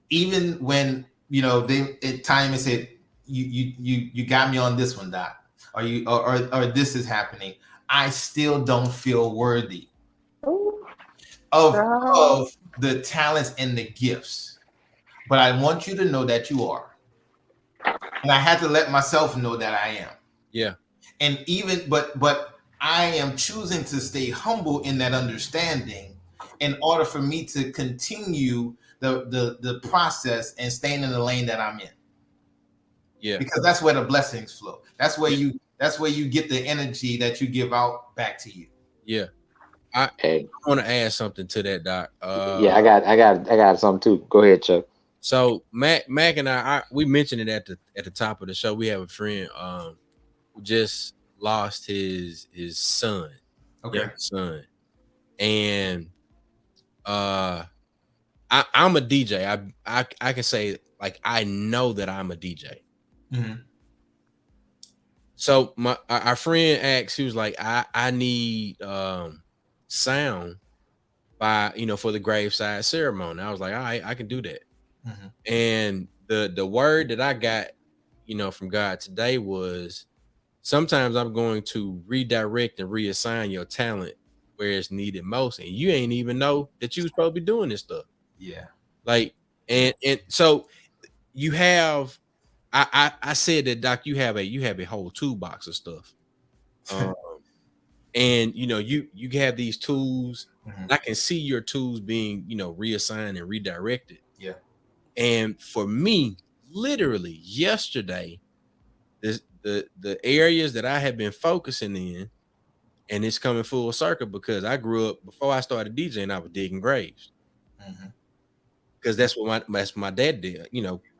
Even when, they at times said, you got me on this one, Doc, or this is happening. I still don't feel worthy of the talents and the gifts, but I want you to know that you are. And I had to let myself know that I am. Yeah. And but I am choosing to stay humble in that understanding in order for me to continue the process and staying in the lane that I'm in. Yeah. Because that's where the blessings flow. That's where you get the energy that you give out back to you. Yeah. I Hey, want to add something to that, Doc. yeah, I got something too. Go ahead, Chuck. So Mac and we mentioned it at the top of the show. We have a friend who just lost his son, young son, and I'm a DJ. I can say like I know that I'm a DJ. Mm-hmm. So our friend asked, he was like, I need sound by for the graveside ceremony. I was like, all right, I can do that. Mm-hmm. And the word that I got, from God today was sometimes I'm going to redirect and reassign your talent where it's needed most, and you ain't even know that you was supposed to be doing this stuff. Yeah. Like, and so you have, I said that, Doc, you have a whole toolbox of stuff. And you have these tools. Mm-hmm. I can see your tools being, reassigned and redirected. Yeah. And for me, literally yesterday, the areas that I have been focusing in, and it's coming full circle because I grew up before I started DJing, I was digging graves. Mm-hmm. Because that's what my dad did.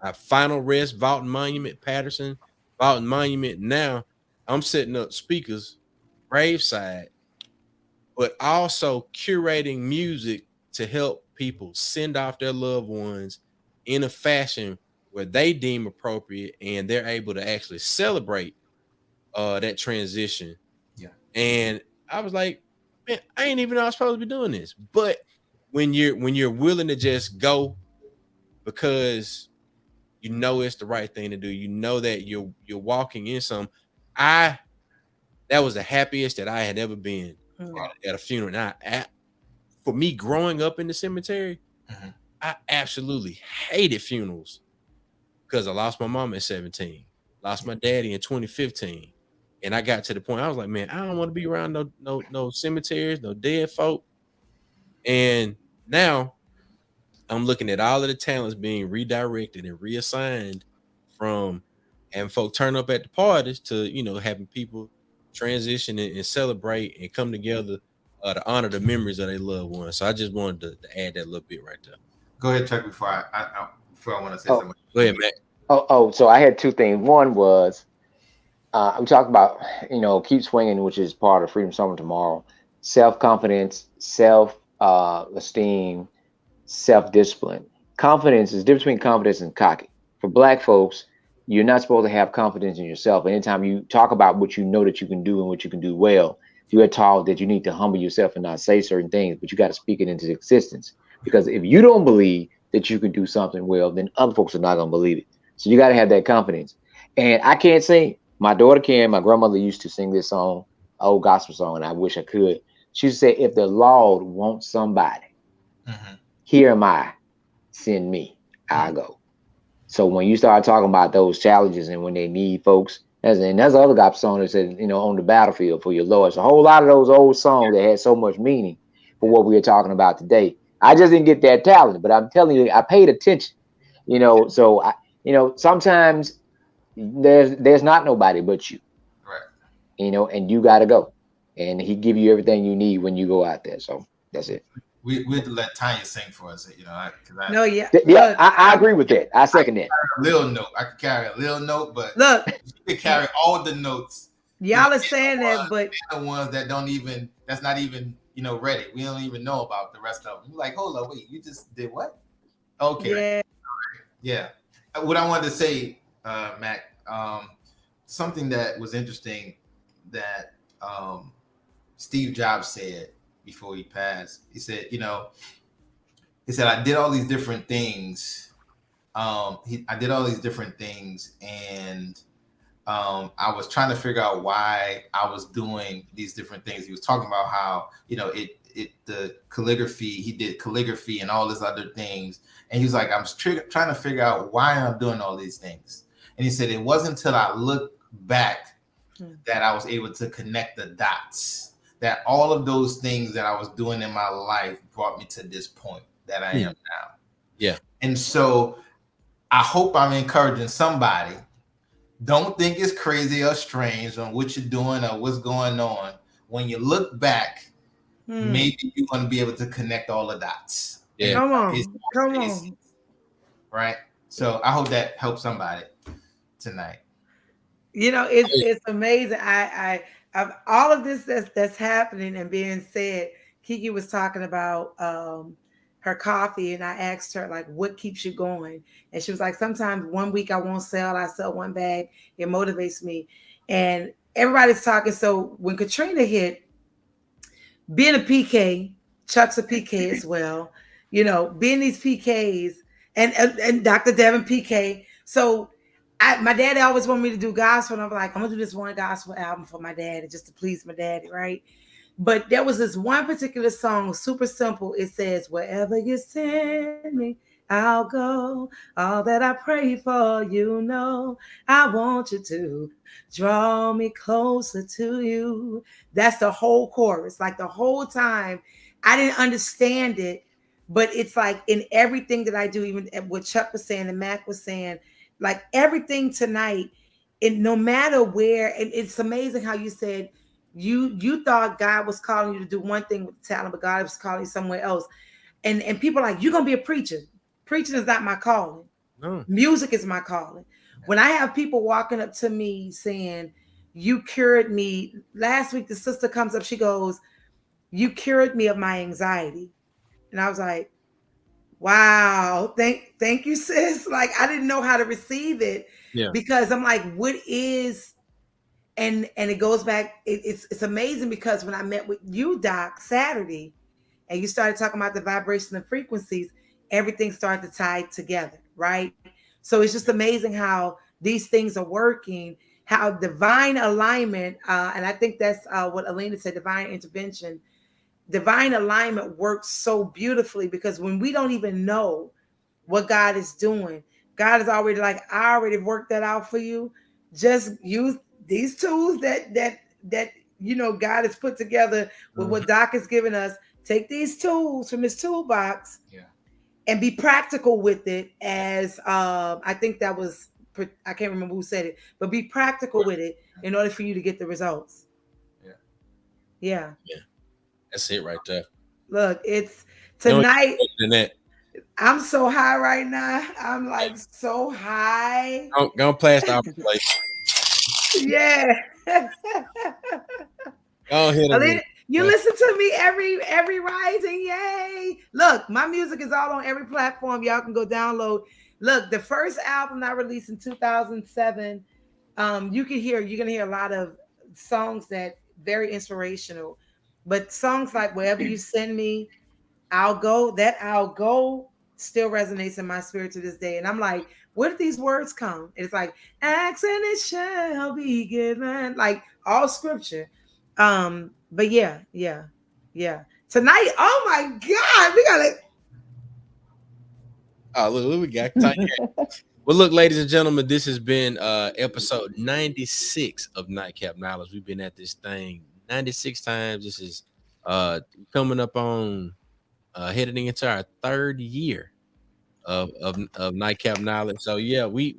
I Final Rest, Vaulton Monument, Patterson, Vaulton Monument. Now I'm setting up speakers, graveside, but also curating music to help people send off their loved ones in a fashion where they deem appropriate and they're able to actually celebrate that transition. Yeah. And I was like, man, I ain't even know I was supposed to be doing this. But when you're willing to just go because it's the right thing to do, that you're walking in some. That was the happiest that I had ever been at a funeral. And for me, growing up in the cemetery, mm-hmm. I absolutely hated funerals because I lost my mom at 17, lost my daddy in 2015. And I got to the point I was like, man, I don't want to be around no cemeteries, no dead folk. And now I'm looking at all of the talents being redirected and reassigned from having folk turn up at the parties to, having people transition and celebrate and come together to honor the memories of their loved ones. So I just wanted to add that little bit right there. Go ahead, Chuck, before I want to say something. Go ahead, Matt. So I had two things. One was we talked about, keep swinging, which is part of Freedom Summer tomorrow. Self-confidence, self-esteem, self-discipline. Confidence is the difference between confidence and cocky. For Black folks, you're not supposed to have confidence in yourself. Anytime you talk about what you know that you can do and what you can do well, you are taught that you need to humble yourself and not say certain things, but you got to speak it into existence. Because if you don't believe that you can do something well, then other folks are not going to believe it. So you got to have that confidence. And I can't sing. My daughter can. My grandmother used to sing this song, old gospel song, and I wish I could. She used to say, if the Lord wants somebody, mm-hmm. here am I, send me, I go. So when you start talking about those challenges and when they need folks, there's other gospel song that said, on the battlefield for your Lord. It's a whole lot of those old songs that had so much meaning for what we are talking about today. I just didn't get that talent, but I'm telling you, I paid attention, so I, sometimes there's not nobody but you, right? And you got to go, and he give you everything you need when you go out there. So that's it. We had to let Tanya sing for us, I agree with that. I second that. I could carry a little note, but look, you could carry all the notes. Y'all are saying that, but the ones that's not even ready. We don't even know about the rest of them. You're like, hold up, wait, you just did what? Okay, yeah. What I wanted to say, Mac, something that was interesting that Steve Jobs said before he passed. He said, I did all these different things. I did all these different things, and I was trying to figure out why I was doing these different things. He was talking about how, the calligraphy, he did calligraphy and all these other things. And he was like, I'm trying to figure out why I'm doing all these things. And he said, it wasn't until I looked back that I was able to connect the dots, that all of those things that I was doing in my life brought me to this point that I am now. Yeah. And so I hope I'm encouraging somebody don't think it's crazy or strange on what you're doing or what's going on. When you look back, maybe you're going to be able to connect all the dots. Yeah. Come It's on. Come on. right. So I hope that helps somebody tonight. You know, it's amazing. I of all of this that's happening and being said, Kiki was talking about her coffee, and I asked her like, what keeps you going? And she was like, sometimes one week I won't sell, I sell one bag, it motivates me. And everybody's talking. So when Katrina hit, being a PK, Chuck's a PK as well, you know, being these PKs and Dr. Deven PK. So my daddy always wanted me to do gospel, and I'm like, I'm gonna do this one gospel album for my daddy just to please my daddy, right? But there was this one particular song, super simple. It says, wherever you send me, I'll go. All that I pray for, you know, I want you to draw me closer to you. That's the whole chorus. Like the whole time, I didn't understand it, but it's like in everything that I do, even what Chuck was saying and Mac was saying, like everything tonight, and no matter where, and it's amazing how you said you thought God was calling you to do one thing with the talent, but God was calling you somewhere else. And people are like, you're gonna be a preacher. Preaching is not my calling. No. Music is my calling. When I have people walking up to me saying, you cured me. Last week, the sister comes up, she goes, you cured me of my anxiety. And I was like, wow, thank you, sis. Like I didn't know how to receive it. Yeah. Because I'm like, what is, and it goes back, it's amazing because when I met with you, Doc, Saturday, and you started talking about the vibration and frequencies, everything started to tie together, right? So it's just amazing how these things are working, how divine alignment, and I think that's what Alina said, divine intervention, divine alignment works so beautifully because when we don't even know what God is doing, God is already like, I already worked that out for you. Just use these tools that you know God has put together with what Doc has given us. Take these tools from his toolbox, and be practical with it. As I think that was, I can't remember who said it, but be practical with it in order for you to get the results. Yeah. That's it right there. Look, it's You don't tonight. get better than that. I'm so high right now. I'm like so high. Go blast off the place. Yeah. Go hit them. You listen to me every rising. Yay. Look, my music is all on every platform. Y'all can go download. Look, the first album I released in 2007, you're gonna hear a lot of songs that very inspirational, but songs like Wherever You Send Me, I'll Go still resonates in my spirit to this day. And I'm like, where did these words come? And it's like, ask and it shall be given, like all scripture. But yeah. Tonight, oh my God, we gotta. Oh, look, we got time. Well, look, ladies and gentlemen, this has been episode 96 of Nightcap Knowledge. We've been at this thing 96 times. This is coming up on heading into our third year of Nightcap Knowledge. So yeah, we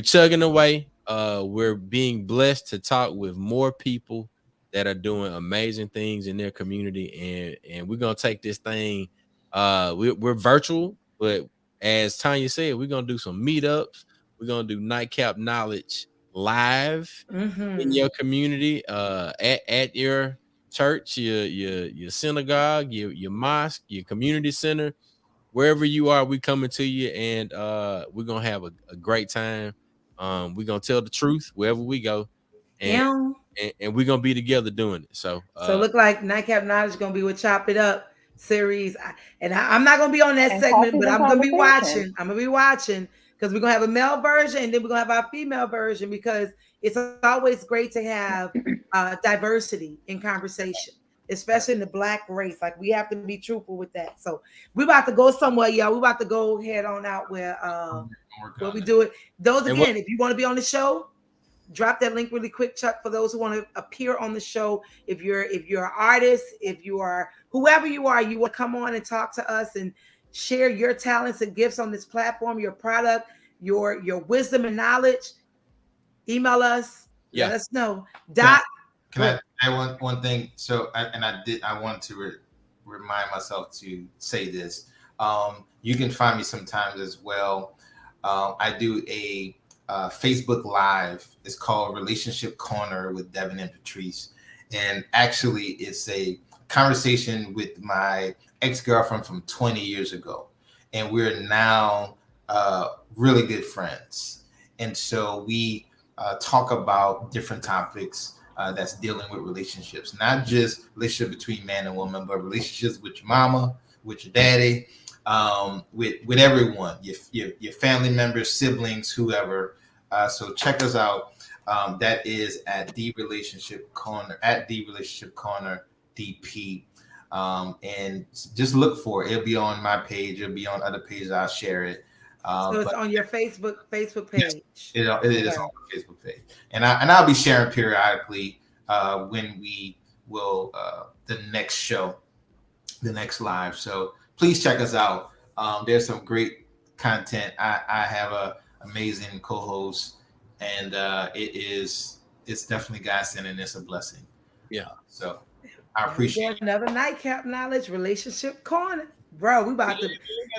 chugging away. We're being blessed to talk with more people that are doing amazing things in their community, and we're gonna take this thing. We're virtual, but as Tanya said, we're gonna do some meetups. We're gonna do Nightcap Knowledge live in your community, at your church, your synagogue, your mosque, your community center, wherever you are. We coming to you, and we're gonna have a great time. We're gonna tell the truth wherever we go, and we're gonna be together doing it. So look like Nightcap Knowledge is gonna be with Chop It Up series, I'm not gonna be on that segment, but I'm gonna be watching. I'm gonna be watching because we're gonna have a male version and then we're gonna have our female version, because it's always great to have diversity in conversation, especially in the Black race. Like we have to be truthful with that. So we're about to go somewhere, y'all. We're about to go head on out where we do it. Those again, if you want to be on the show, drop that link really quick, Chuck, for those who want to appear on the show. If you're an artist, if you are whoever you are, you want to come on and talk to us and share your talents and gifts on this platform, your product, your wisdom and knowledge, email us. Yeah. Let us know. Doc. Can I want one thing? So, I want to remind myself to say this. You can find me sometimes as well. I do a Facebook Live. It's called Relationship Corner with Deven and Patrice. And actually, it's a conversation with my ex-girlfriend from 20 years ago. And we're now really good friends. And so we talk about different topics that's dealing with relationships, not just relationship between man and woman, but relationships with your mama, with your daddy, with everyone, your family members, siblings, whoever. So check us out. That is at The Relationship Corner, DP. And just look for it. It'll be on my page. It'll be on other pages. I'll share it. So it's on your Facebook page. Yes, it is on the Facebook page, and I'll be sharing periodically when we will the next show, the next live. So please check us out. There's some great content. I have a amazing co-host, and it's definitely God sent, and it's a blessing. Yeah. So I appreciate it. Another Nightcap Knowledge Relationship Corner, bro. We about to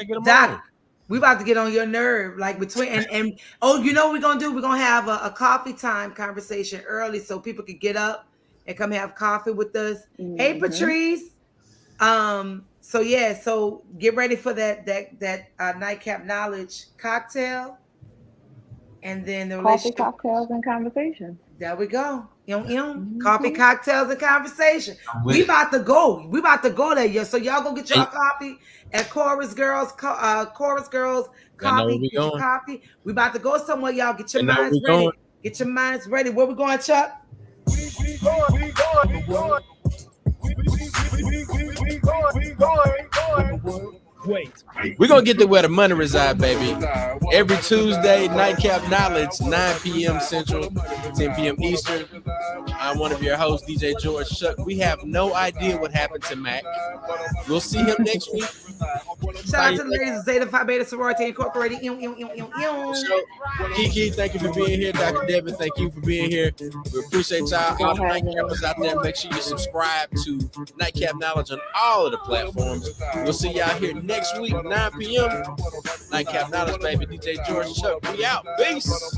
get Doc. We about to get on your nerve, like between and oh, you know what we're gonna do? We're gonna have a coffee time conversation early so people can get up and come have coffee with us. Mm-hmm. Hey, Patrice. So yeah, so get ready for that Nightcap Knowledge cocktail, and then the coffee, cocktails, and conversation. There we go. Mm-hmm. Coffee, cocktails, and conversation. We about to go. We about to go there, yeah. So y'all go get your coffee at Cora's Girls. Cora's Girls Coffee. Get your coffee. We about to go somewhere, y'all. Get your minds ready. Going. Get your minds ready. Where we going, Chuck? We going. Wait. We're gonna get to where the money reside, baby. Every Tuesday, Nightcap Knowledge, 9 p.m. Central, 10 p.m. Eastern. I'm one of your hosts, DJ George Shuck. We have no idea what happened to Mac. We'll see him next week. Shout out to the ladies of Zeta Phi Beta Sorority Incorporated. So, Kiki, thank you for being here. Dr. Deven, thank you for being here. We appreciate y'all. All the Nightcappers out there, make sure you subscribe to Nightcap Knowledge on all of the platforms. We'll see y'all here next week, 9 p.m. Nightcap Knowledge, baby. DJ George Chuck. We out. Peace.